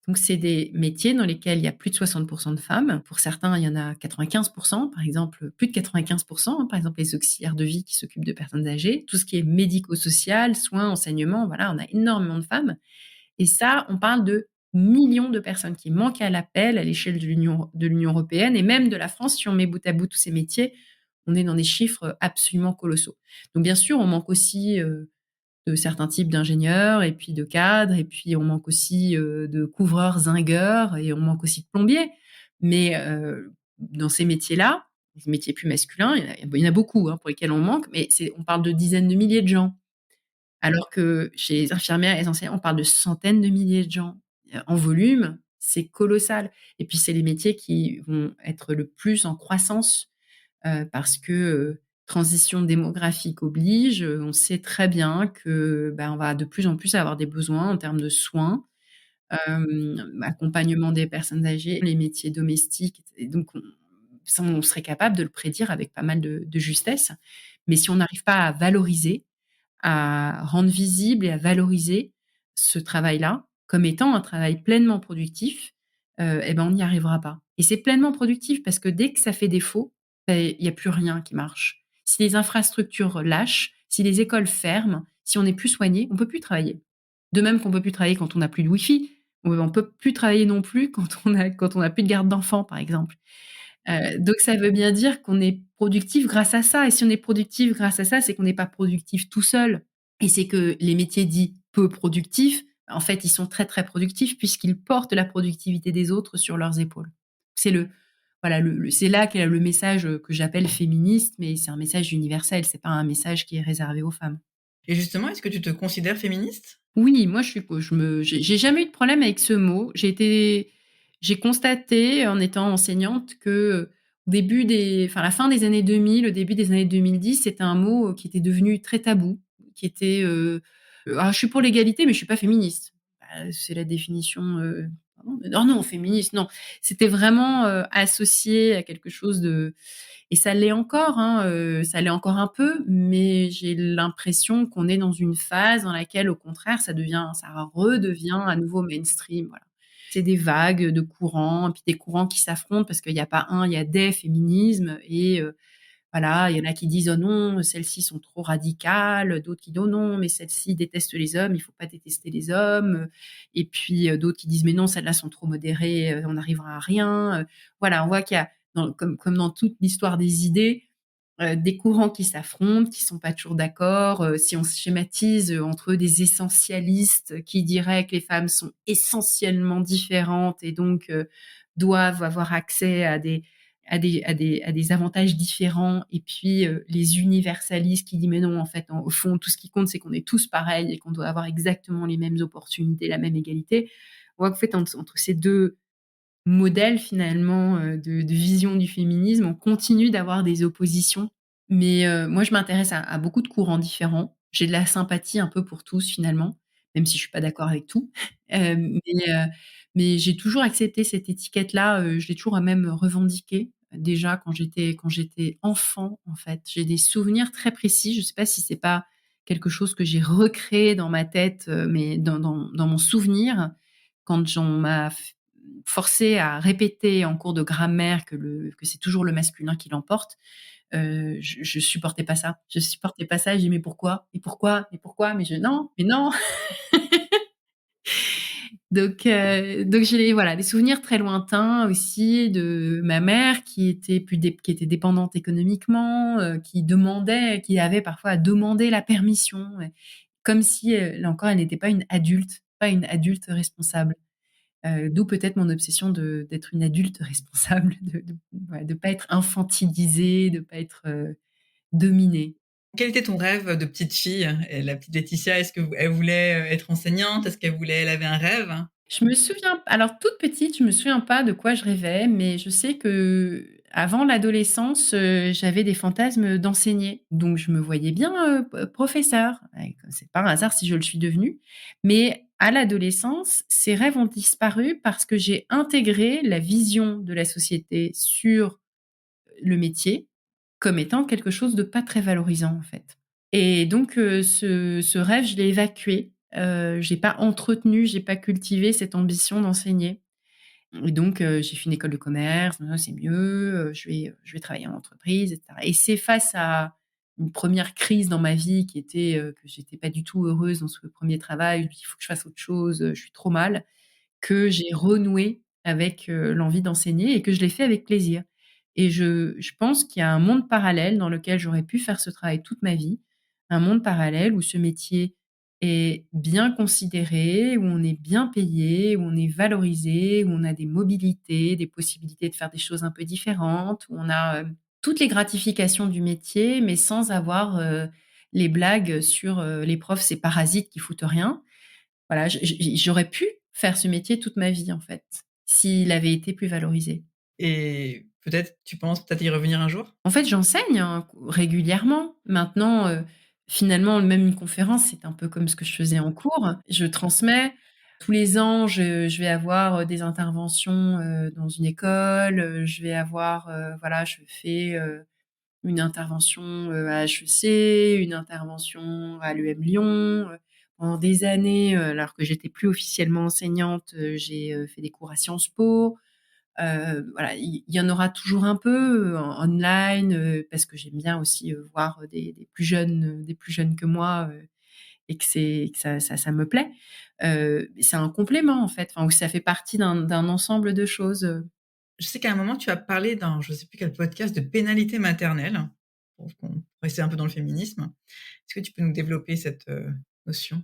Donc c'est des métiers dans lesquels il y a plus de 60 de femmes. Pour certains, il y en a 95 par exemple, plus de 95 hein, par exemple les auxiliaires de vie qui s'occupent de personnes âgées. Tout ce qui est médico-social, soins, enseignement, voilà, on a énormément de femmes. Et ça, on parle de millions de personnes qui manquent à l'appel à l'échelle de l'Union européenne et même de la France. Si on met bout à bout tous ces métiers, on est dans des chiffres absolument colossaux. Donc bien sûr, on manque aussi, de certains types d'ingénieurs et puis de cadres et puis on manque aussi, de couvreurs, zingueurs et on manque aussi de plombiers. Mais, dans ces métiers-là, les métiers plus masculins, il y en a beaucoup, hein, pour lesquels on manque, mais on parle de dizaines de milliers de gens. Alors que chez les infirmières et les enseignants, on parle de centaines de milliers de gens. En volume, c'est colossal et puis c'est les métiers qui vont être le plus en croissance, parce que, transition démographique oblige, on sait très bien que, on va de plus en plus avoir des besoins en termes de soins, accompagnement des personnes âgées, les métiers domestiques et donc ça, on serait capable de le prédire avec pas mal de justesse. Mais si on n'arrive pas à valoriser, à rendre visible et à valoriser ce travail-là comme étant un travail pleinement productif, et ben, on n'y arrivera pas. Et c'est pleinement productif parce que dès que ça fait défaut, beh, il y a plus rien qui marche. Si les infrastructures lâchent, si les écoles ferment, si on n'est plus soigné, on peut plus travailler. De même qu'on peut plus travailler quand on n'a plus de wifi, on peut plus travailler non plus quand on a plus de garde d'enfants, par exemple. Donc ça veut bien dire qu'on est productif grâce à ça et si on est productif grâce à ça, c'est qu'on n'est pas productif tout seul et c'est que les métiers dits peu productifs, en fait, ils sont très, très productifs puisqu'ils portent la productivité des autres sur leurs épaules. C'est le voilà, c'est là qu'est le message, que j'appelle féministe, mais c'est un message universel, c'est pas un message qui est réservé aux femmes. Et justement, est-ce que tu te considères féministe? Oui, moi, j'ai jamais eu de problème avec ce mot. J'ai constaté en étant enseignante que au début enfin, la fin des années 2000, le début des années 2010, c'était un mot qui était devenu très tabou, qui était, alors je suis pour l'égalité, mais je suis pas féministe. Bah, c'est la définition, non, non, féministe, non. C'était vraiment, associé à quelque chose de et ça l'est encore, hein, ça l'est encore un peu, mais j'ai l'impression qu'on est dans une phase dans laquelle, au contraire, ça redevient à nouveau mainstream, voilà. C'est des vagues de courants, puis des courants qui s'affrontent parce qu'il y a pas un, il y a des féminismes et voilà, il y en a qui disent: «Oh non, celles-ci sont trop radicales», d'autres qui disent: «Oh non, mais celles-ci détestent les hommes, il faut pas détester les hommes», et puis, d'autres qui disent: «Mais non, celles-là sont trop modérées, on n'arrivera à rien», voilà, on voit qu'il y a comme dans toute l'histoire des idées, des courants qui s'affrontent, qui sont pas toujours d'accord. Si on schématise, entre eux des essentialistes qui diraient que les femmes sont essentiellement différentes et donc doivent avoir accès à des avantages différents et puis, les universalistes qui disent: «Mais non, en fait, au fond, tout ce qui compte, c'est qu'on est tous pareils et qu'on doit avoir exactement les mêmes opportunités, la même égalité». On voit qu'en fait, entre ces 2 modèle finalement, de vision du féminisme. On continue d'avoir des oppositions, mais moi je m'intéresse à beaucoup de courants différents. J'ai de la sympathie un peu pour tous finalement, même si je suis pas d'accord avec tout. Mais j'ai toujours accepté cette étiquette-là, je l'ai toujours même revendiquée, déjà quand j'étais enfant en fait. J'ai des souvenirs très précis, je sais pas si c'est pas quelque chose que j'ai recréé dans ma tête, mais dans mon souvenir, quand on m'a forcé à répéter en cours de grammaire que c'est toujours le masculin qui l'emporte, je supportais pas ça. Je supportais pas ça, je dis: «Mais pourquoi? Et pourquoi? Et pourquoi?» Non, mais non!» Donc j'ai voilà, des souvenirs très lointains aussi de ma mère qui était dépendante économiquement, qui avait parfois à demander la permission, comme si, là encore, elle n'était pas une adulte responsable. D'où peut-être mon obsession d'être une adulte responsable, de pas être infantilisée, de pas être, dominée. Quel était ton rêve de petite fille? Et la petite Laetitia, est-ce qu'elle voulait, être enseignante? Est-ce elle avait un rêve? Je me souviens alors toute petite, je me souviens pas de quoi je rêvais, mais je sais qu'avant l'adolescence, j'avais des fantasmes d'enseigner. Donc je me voyais bien, professeure, c'est pas un hasard si je le suis devenue. Mais à l'adolescence, ces rêves ont disparu parce que j'ai intégré la vision de la société sur le métier comme étant quelque chose de pas très valorisant, en fait. Et donc ce rêve, je l'ai évacué. J'ai pas entretenu, j'ai pas cultivé cette ambition d'enseigner. Et donc j'ai fait une école de commerce, c'est mieux, je vais travailler en entreprise et cetera. Et c'est face à une première crise dans ma vie qui était, que j'étais pas du tout heureuse dans ce premier travail, je me dis: «Il faut que je fasse autre chose, je suis trop mal», que j'ai renoué avec, l'envie d'enseigner et que je l'ai fait avec plaisir. Et je pense qu'il y a un monde parallèle dans lequel j'aurais pu faire ce travail toute ma vie, un monde parallèle où ce métier est bien considéré, où on est bien payé, où on est valorisé, où on a des mobilités, des possibilités de faire des choses un peu différentes, où on a, toutes les gratifications du métier, mais sans avoir, les blagues sur, les profs, c'est parasites qui foutent rien. Voilà, j'aurais pu faire ce métier toute ma vie, en fait, s'il avait été plus valorisé. Et peut-être tu penses peut-être y revenir un jour? En fait, j'enseigne, hein, régulièrement. Maintenant, finalement, même une conférence, c'est un peu comme ce que je faisais en cours. Je transmets. Tous les ans, je vais avoir, des interventions, dans une école, je vais avoir, voilà, je fais, une intervention, à HEC, une intervention à l'EM Lyon, pendant des années, alors que j'étais plus officiellement enseignante, j'ai, fait des cours à Sciences Po. Voilà, il y en aura toujours un peu, en online, parce que j'aime bien aussi, voir, des plus jeunes que moi, et que ça me plaît. C'est un complément en fait, enfin, où ça fait partie d'un ensemble de choses, Je sais qu'à un moment, tu as parlé dans je sais plus quel podcast de pénalité maternelle, pour qu'on rester un peu dans le féminisme. Est-ce que tu peux nous développer cette, notion?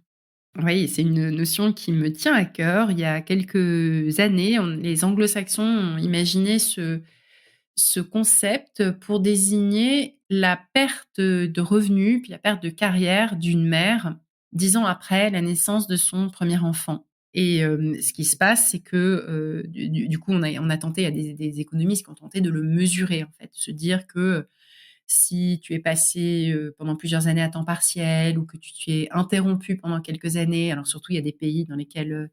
Oui, c'est une notion qui me tient à cœur. Il y a quelques années, les anglo-saxons ont imaginé ce concept pour désigner la perte de revenus, puis la perte de carrière d'une mère 10 ans après la naissance de son premier enfant. Et ce qui se passe, c'est que, du coup, on a tenté, il y a des économistes qui ont tenté de le mesurer, en fait. Se dire que si tu es passé, pendant plusieurs années à temps partiel ou que tu t'es interrompu pendant quelques années, alors surtout il y a des pays dans lesquels,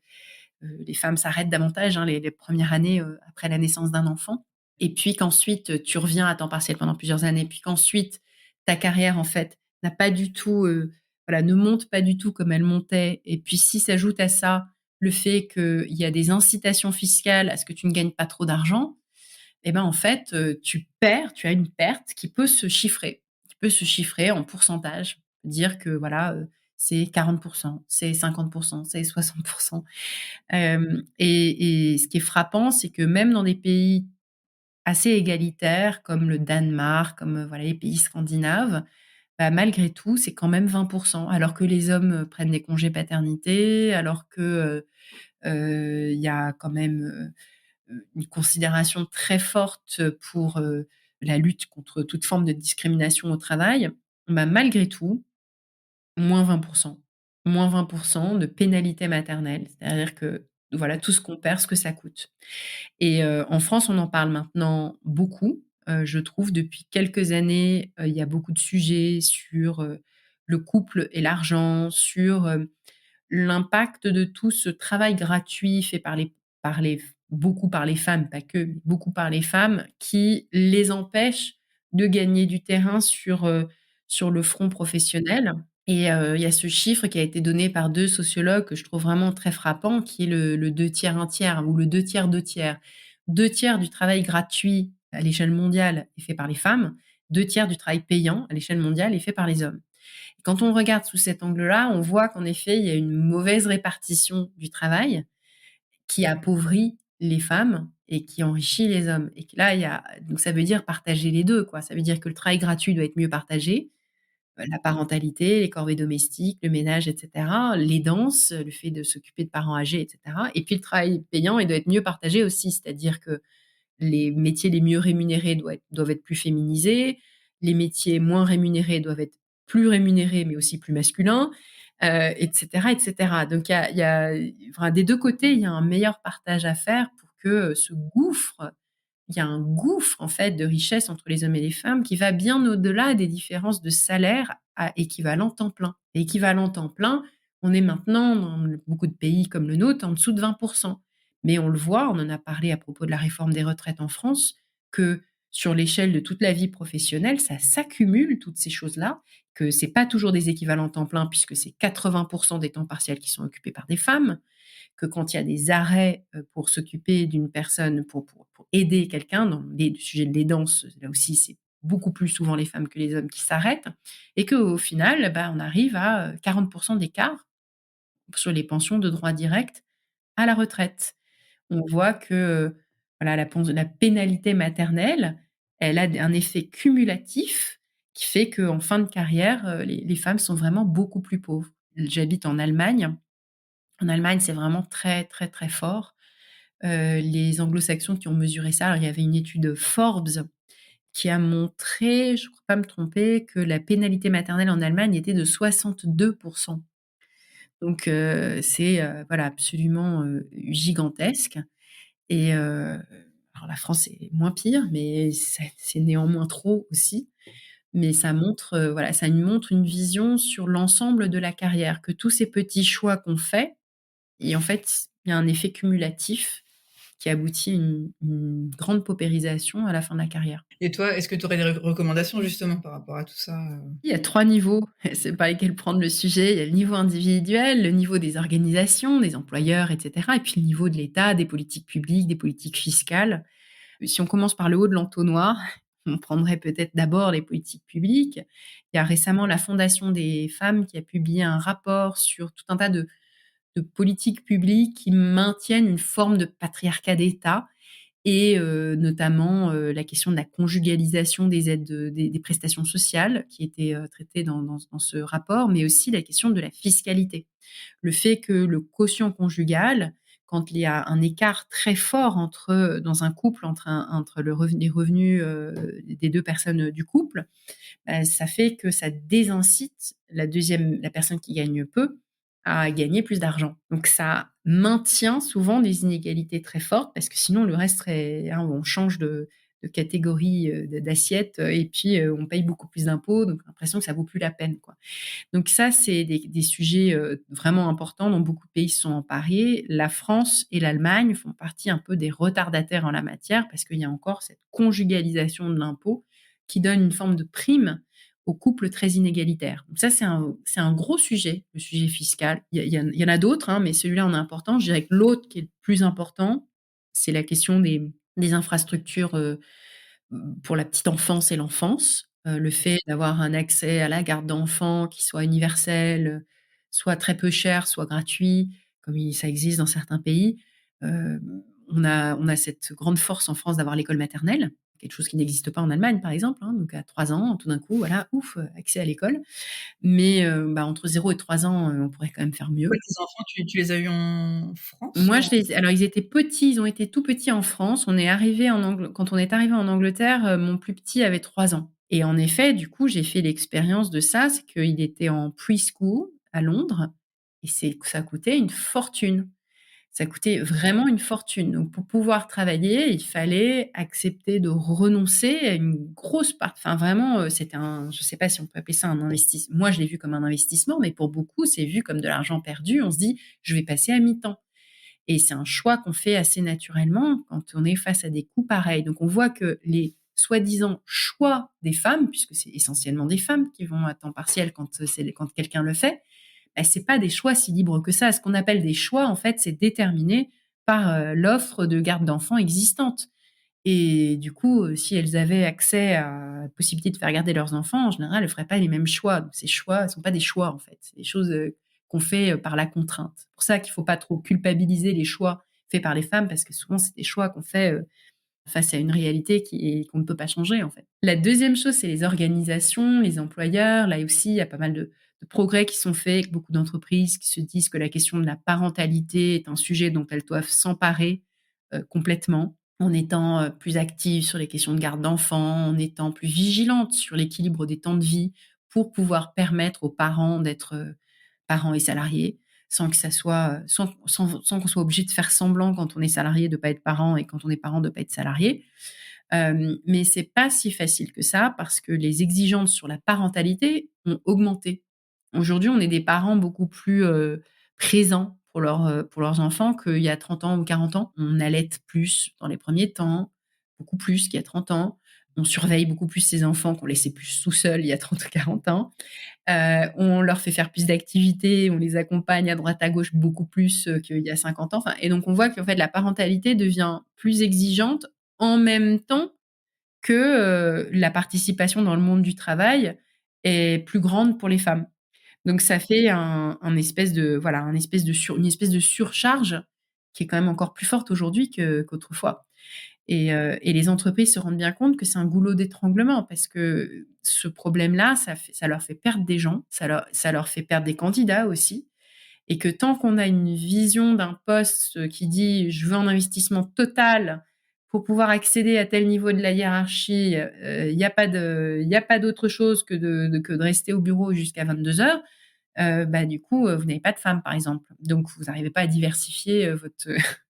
les femmes s'arrêtent davantage, hein, les 1res années, après la naissance d'un enfant, et puis qu'ensuite, tu reviens à temps partiel pendant plusieurs années, puis qu'ensuite ta carrière, en fait, n'a pas du tout, voilà, ne monte pas du tout comme elle montait, et puis si s'ajoute à ça le fait qu'il y a des incitations fiscales à ce que tu ne gagnes pas trop d'argent, et ben, en fait, tu as une perte qui peut se chiffrer en pourcentage. Dire que voilà, c'est 40, c'est 50, c'est 60. Et ce qui est frappant, c'est que même dans des pays assez égalitaires comme le Danemark, comme, voilà, les pays scandinaves, bah, malgré tout, c'est quand même 20, alors que les hommes, prennent des congés paternité, alors que, il y a quand même, une considération très forte pour, la lutte contre toute forme de discrimination au travail, bah, malgré tout, moins 20, moins 20 de pénalité maternelle. C'est-à-dire que, voilà, tout ce qu'on perd, ce que ça coûte. Et en France, on en parle maintenant beaucoup. Je trouve depuis quelques années, il y a beaucoup de sujets sur, le couple et l'argent, sur, l'impact de tout ce travail gratuit fait par les beaucoup par les femmes, pas que, mais beaucoup par les femmes, qui les empêche de gagner du terrain sur le front professionnel. Et il y a ce chiffre qui a été donné par 2 sociologues que je trouve vraiment très frappant, qui est le 2 tiers, 1 tiers ou le 2 tiers, 2 tiers. 2 tiers du travail gratuit à l'échelle mondiale est fait par les femmes, 2 tiers du travail payant à l'échelle mondiale est fait par les hommes. Quand on regarde sous cet angle-là, on voit qu'en effet, il y a une mauvaise répartition du travail qui appauvrit les femmes et qui enrichit les hommes. Et que là, il y a donc ça veut dire partager les 2, quoi. Ça veut dire que le travail gratuit doit être mieux partagé, la parentalité, les corvées domestiques, le ménage, et cetera, l'aidance, le fait de s'occuper de parents âgés, et cetera. Et puis le travail payant, il doit être mieux partagé aussi, c'est-à-dire que les métiers les mieux rémunérés doivent être plus féminisés, les métiers moins rémunérés doivent être plus rémunérés, mais aussi plus masculins, et cetera, et cetera. Donc il y a enfin, des 2 côtés, il y a un meilleur partage à faire pour que, ce gouffre il y a un gouffre, en fait, de richesse entre les hommes et les femmes qui va bien au-delà des différences de salaire à équivalent temps plein. Et équivalent temps plein, on est maintenant dans beaucoup de pays comme le nôtre en dessous de 20. Mais on le voit, on en a parlé à propos de la réforme des retraites en France, que sur l'échelle de toute la vie professionnelle, ça s'accumule toutes ces choses-là, que c'est pas toujours des équivalents temps plein puisque c'est 80 des temps partiels qui sont occupés par des femmes, que quand il y a des arrêts, pour s'occuper d'une personne, pour aider quelqu'un dans le sujet de l'aidance, là aussi, c'est beaucoup plus souvent les femmes que les hommes qui s'arrêtent, et qu'au final, bah, on arrive à, 40 d'écart sur les pensions de droit direct à la retraite. On voit que, voilà, la pénalité maternelle, elle a un effet cumulatif qui fait qu'en fin de carrière, les femmes sont vraiment beaucoup plus pauvres. J'habite en Allemagne. En Allemagne, c'est vraiment très, très, très fort. Les anglo-saxons qui ont mesuré ça, alors il y avait une étude Forbes qui a montré, je ne crois pas me tromper, que la pénalité maternelle en Allemagne était de 62. Donc c'est, voilà, absolument, gigantesque. Et alors la France est moins pire, mais c'est néanmoins trop aussi. Mais ça montre, voilà, ça nous montre une vision sur l'ensemble de la carrière, que tous ces petits choix qu'on fait, et en fait, il y a un effet cumulatif qui aboutit à une grande paupérisation à la fin de la carrière. Et toi, est-ce que tu aurais des recommandations justement par rapport à tout ça? Il y a 3 niveaux, c'est par lesquels prendre le sujet. Il y a le niveau individuel, le niveau des organisations, des employeurs, et cetera, et puis le niveau de l'État, des politiques publiques, des politiques fiscales. Si on commence par le haut de l'entonnoir, on prendrait peut-être d'abord les politiques publiques. Il y a récemment la Fondation des femmes qui a publié un rapport sur tout un tas de politiques publiques qui maintiennent une forme de patriarcat d'État et notamment, la question de la conjugalisation des aides des prestations sociales qui était, traitée dans ce rapport, mais aussi la question de la fiscalité. Le fait que le quotient conjugal, quand il y a un écart très fort dans un couple entre les revenus, des 2 personnes, du couple, ça fait que ça désincite la personne qui gagne peu à gagner plus d'argent. Donc ça maintient souvent des inégalités très fortes parce que sinon le reste serait, hein, on change de catégorie, d'assiette, et puis, on paye beaucoup plus d'impôts, donc l'impression que ça vaut plus la peine, quoi. Donc ça, c'est des sujets, vraiment importants dont beaucoup de pays se sont emparés. La France et l'Allemagne font partie un peu des retardataires en la matière parce qu'il y a encore cette conjugalisation de l'impôt qui donne une forme de prime aux couples très inégalitaires. Donc ça, c'est un gros sujet, le sujet fiscal. Il y en a d'autres, hein, mais celui-là en est important. Je dirais que l'autre qui est le plus important, c'est la question des infrastructures, pour la petite enfance et l'enfance. Le fait d'avoir un accès à la garde d'enfants qui soit universel, soit très peu cher, soit gratuit, comme ça existe dans certains pays. On a cette grande force en France d'avoir l'école maternelle, quelque chose qui n'existe pas en Allemagne, par exemple, hein. Donc à 3 ans, tout d'un coup, voilà, ouf, accès à l'école. Mais entre 0 et 3 ans, on pourrait quand même faire mieux. Toi, tes enfants, tu les as eus en France Moi, ou alors ils étaient petits, ils ont été tout petits en France. Quand on est arrivé en Angleterre, mon plus petit avait 3 ans. Et en effet, du coup, j'ai fait l'expérience de ça, c'est qu'il était en preschool à Londre et ça coûtait une fortune. Ça coûtait vraiment une fortune. Donc pour pouvoir travailler, il fallait accepter de renoncer à une grosse part, enfin vraiment, c'était je sais pas si on peut appeler ça un investissement. Moi, je l'ai vu comme un investissement, mais pour beaucoup, c'est vu comme de l'argent perdu. On se dit: «Je vais passer à mi-temps». Et c'est un choix qu'on fait assez naturellement quand on est face à des coûts pareils. Donc on voit que les soi-disant choix des femmes, puisque c'est essentiellement des femmes qui vont à temps partiel quand quelqu'un le fait, c'est pas des choix si libres que ça. Ce qu'on appelle des choix, en fait, c'est déterminé par l'offre de garde d'enfants existante. Et du coup, si elles avaient accès à la possibilité de faire garder leurs enfants, en général, elles feraient pas les mêmes choix. Donc ces choix ne sont pas des choix, en fait. C'est des choses, qu'on fait, par la contrainte. C'est pour ça qu'il faut pas trop culpabiliser les choix faits par les femmes parce que souvent, c'est des choix qu'on fait, face à une réalité qu'on ne peut pas changer, en fait. La deuxième chose, c'est les organisations, les employeurs. Là aussi, il y a pas mal de progrès qui sont faits, avec beaucoup d'entreprises qui se disent que la question de la parentalité est un sujet dont elles doivent s'emparer, complètement, en étant, plus actives sur les questions de garde d'enfants, en étant plus vigilantes sur l'équilibre des temps de vie pour pouvoir permettre aux parents d'être, parents et salariés, sans que ça soit, sans qu'on soit obligé de faire semblant quand on est salarié de pas être parent et quand on est parent de pas être salarié. Mais c'est pas si facile que ça parce que les exigences sur la parentalité ont augmenté. Aujourd'hui, on est des parents beaucoup plus, présents pour leurs enfants qu'il y a 30 ans ou 40 ans. On allaite plus dans les premiers temps, beaucoup plus qu'il y a 30 ans. On surveille beaucoup plus ses enfants qu'on laissait plus tout seuls il y a 30 ou 40 ans. On leur fait faire plus d'activités, on les accompagne à droite à gauche beaucoup plus, qu'il y a 50 ans. Enfin, et donc on voit qu'en fait la parentalité devient plus exigeante en même temps que, la participation dans le monde du travail est plus grande pour les femmes. Donc ça fait un espèce de voilà, une espèce de surcharge qui est quand même encore plus forte aujourd'hui qu'autrefois. Et les entreprises se rendent bien compte que c'est un goulot d'étranglement parce que ce problème-là, ça leur fait perdre des gens, ça leur fait perdre des candidats aussi et que tant qu'on a une vision d'un poste qui dit: «Je veux un investissement total pour pouvoir accéder à tel niveau de la hiérarchie, il y a pas d'autre chose que de rester au bureau jusqu'à 22:00», du coup, vous n'avez pas de femmes, par exemple. Donc vous n'arrivez pas à diversifier,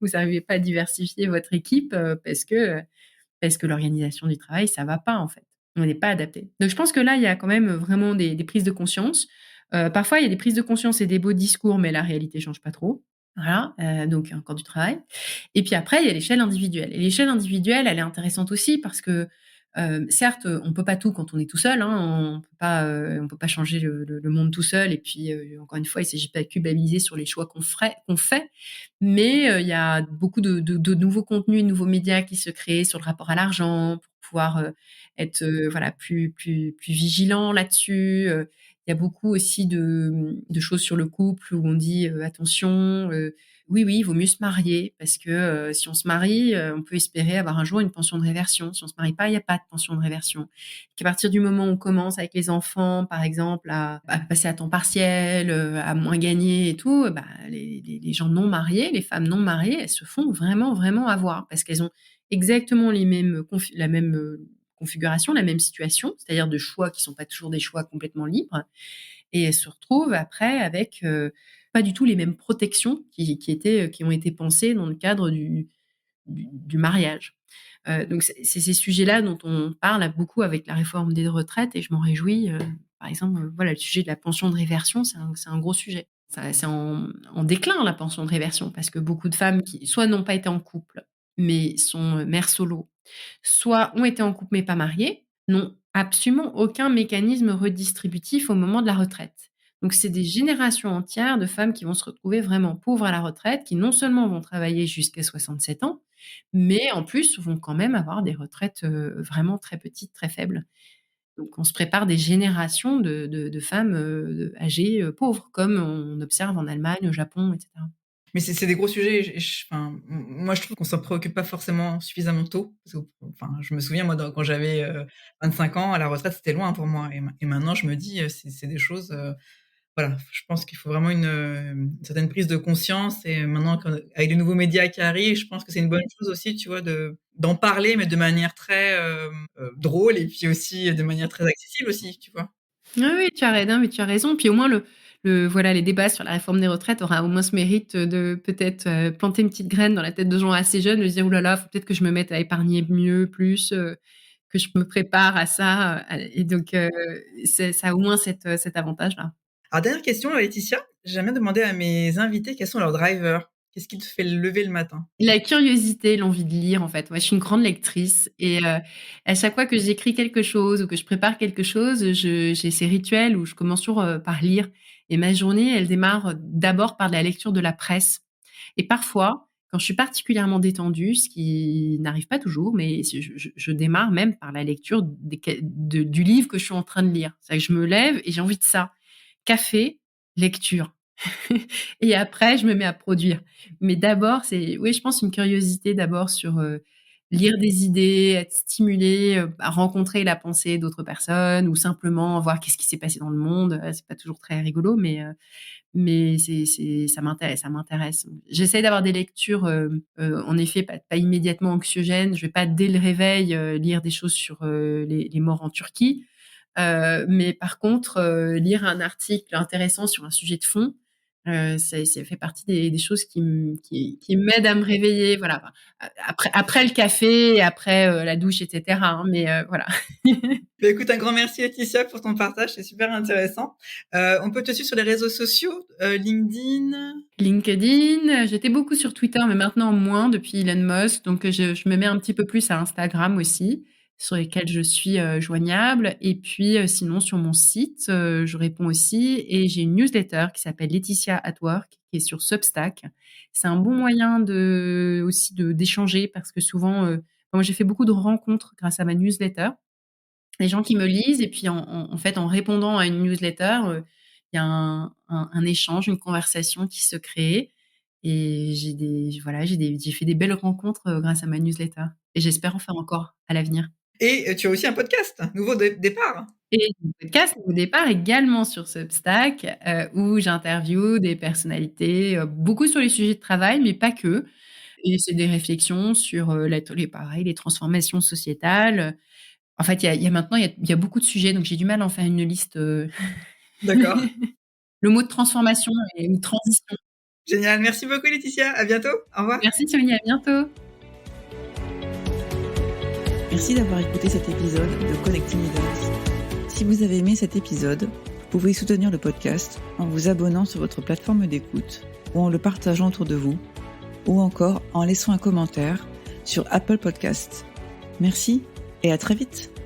vous n'arrivez pas à diversifier votre équipe, parce que l'organisation du travail, ça va pas, en fait. On n'est pas adapté. Donc je pense que là, il y a quand même vraiment des prises de conscience. Parfois, il y a des prises de conscience et des beaux discours, mais la réalité change pas trop. Voilà, donc encore du travail et puis après, il y a l'échelle individuelle et l'échelle individuelle, elle est intéressante aussi parce que, certes, on peut pas tout quand on est tout seul, hein, on peut pas changer le monde tout seul et puis, encore une fois, il s'agit pas de culpabiliser sur les choix qu'on fait, mais, il y a beaucoup de nouveaux contenus, de nouveaux médias qui se créent sur le rapport à l'argent pour pouvoir, être, voilà, plus vigilant là-dessus, il y a beaucoup aussi de choses sur le couple où on dit, «Attention, oui, oui, il vaut mieux se marier parce que, si on se marie, on peut espérer avoir un jour une pension de réversion. Si on se marie pas, il y a pas de pension de réversion». Qu'à partir du moment où on commence avec les enfants, par exemple, à passer à temps partiel, à moins gagner et tout, bah, les gens non mariés, les femmes non mariées, elles se font vraiment, vraiment avoir parce qu'elles ont exactement les mêmes la même, configuration, la même situation, c'est-à-dire de choix qui sont pas toujours des choix complètement libres et elles se retrouvent après avec, pas du tout les mêmes protections qui ont été pensées dans le cadre du mariage. Donc c'est ces sujets-là dont on parle beaucoup avec la réforme des retraites et je m'en réjouis, par exemple, voilà, le sujet de la pension de réversion, c'est un gros sujet. Ça c'est en déclin la pension de réversion parce que beaucoup de femmes qui soit n'ont pas été en couple, mais sont, mères solo, soit ont été en couple mais pas mariées, n'ont absolument aucun mécanisme redistributif au moment de la retraite. Donc c'est des générations entières de femmes qui vont se retrouver vraiment pauvres à la retraite, qui non seulement vont travailler jusqu'à 67 ans, mais en plus vont quand même avoir des retraites, vraiment très petites, très faibles. Donc on se prépare des générations de femmes, âgées, pauvres, comme on observe en Allemagne, au Japon et cetera. Mais c'est des gros sujets et enfin, moi, je trouve qu'on s'en préoccupe pas forcément suffisamment tôt parce que, enfin, je me souviens, moi, quand j'avais, 25 ans, à la retraite, c'était loin pour moi et maintenant, je me dis, c'est des choses, voilà, je pense qu'il faut vraiment une certaine prise de conscience et maintenant avec les nouveaux médias qui arrivent, je pense que c'est une bonne chose aussi, tu vois, d'en parler, mais de manière très, drôle et puis aussi de manière très accessible aussi, tu vois? Oui, oui, non, mais tu as raison. Puis au moins voilà, les débats sur la réforme des retraites aura au moins ce mérite de peut-être, planter une petite graine dans la tête de gens assez jeunes, de se dire: «Ouh là là, faut peut-être que je me mette à épargner mieux, plus, que je me prépare à ça», et donc ça a au moins cet avantage-là. Alors dernière question, Laetitia, j'aime bien demander à mes invités quels sont leurs drivers? Qu'est-ce qui te fait lever le matin? La curiosité, l'envie de lire, en fait. Moi, je suis une grande lectrice et à chaque fois que j'écris quelque chose ou que je prépare quelque chose, j'ai ces rituels où je commence toujours, par lire et ma journée, elle démarre d'abord par de la lecture de la presse et parfois, quand je suis particulièrement détendue, ce qui n'arrive pas toujours, mais je démarre même par la lecture du livre que je suis en train de lire. C'est-à-dire que je me lève et j'ai envie de ça. Café, lecture. Et après, je me mets à produire. Mais d'abord, c'est oui, je pense une curiosité d'abord sur, lire des idées, être stimulé, à rencontrer la pensée d'autres personnes ou simplement voir qu'est-ce qui s'est passé dans le monde. C'est pas toujours très rigolo, mais c'est ça m'intéresse. J'essaie d'avoir des lectures, en effet, pas immédiatement anxiogènes. Je vais pas dès le réveil, lire des choses sur, les morts en Turquie. Mais par contre, lire un article intéressant sur un sujet de fond, ça fait partie des choses qui m'aident à me réveiller, voilà. Enfin, après le café et après, la douche et cetera, hein, mais voilà. Bah, écoute, un grand merci Laetitia pour ton partage, c'est super intéressant. On peut te suivre sur les réseaux sociaux, LinkedIn? LinkedIn, j'étais beaucoup sur Twitter, mais maintenant moins depuis Elon Musk, donc je me mets un petit peu plus à Instagram aussi, sur lesquels je suis, joignable et puis, sinon sur mon site, je réponds aussi et j'ai une newsletter qui s'appelle Laetitia at Work, qui est sur Substack. C'est un bon moyen aussi d'échanger parce que souvent, moi j'ai fait beaucoup de rencontres grâce à ma newsletter. Les gens qui me lisent et puis en fait, en répondant à une newsletter, il y a un échange, une conversation qui se crée et j'ai fait des belles rencontres, grâce à ma newsletter et j'espère en faire encore à l'avenir. Et tu as aussi un podcast, Nouveau départ? Et mon podcast au départ également sur Substack, où j'interviewe des personnalités, beaucoup sur les sujets de travail, mais pas que et c'est des réflexions sur, les transformations sociétales. En fait, il y a maintenant il y a beaucoup de sujets, donc j'ai du mal à en faire une liste, D'accord, Le mot de transformation ou transition. génial. Merci beaucoup Laetitia, à bientôt. Au revoir. Merci Sonia, à bientôt. Merci d'avoir écouté cet épisode de Connecting Leaders. Si vous avez aimé cet épisode, vous pouvez soutenir le podcast en vous abonnant sur votre plateforme d'écoute ou en le partageant autour de vous, ou encore en laissant un commentaire sur Apple Podcasts. Merci et à très vite.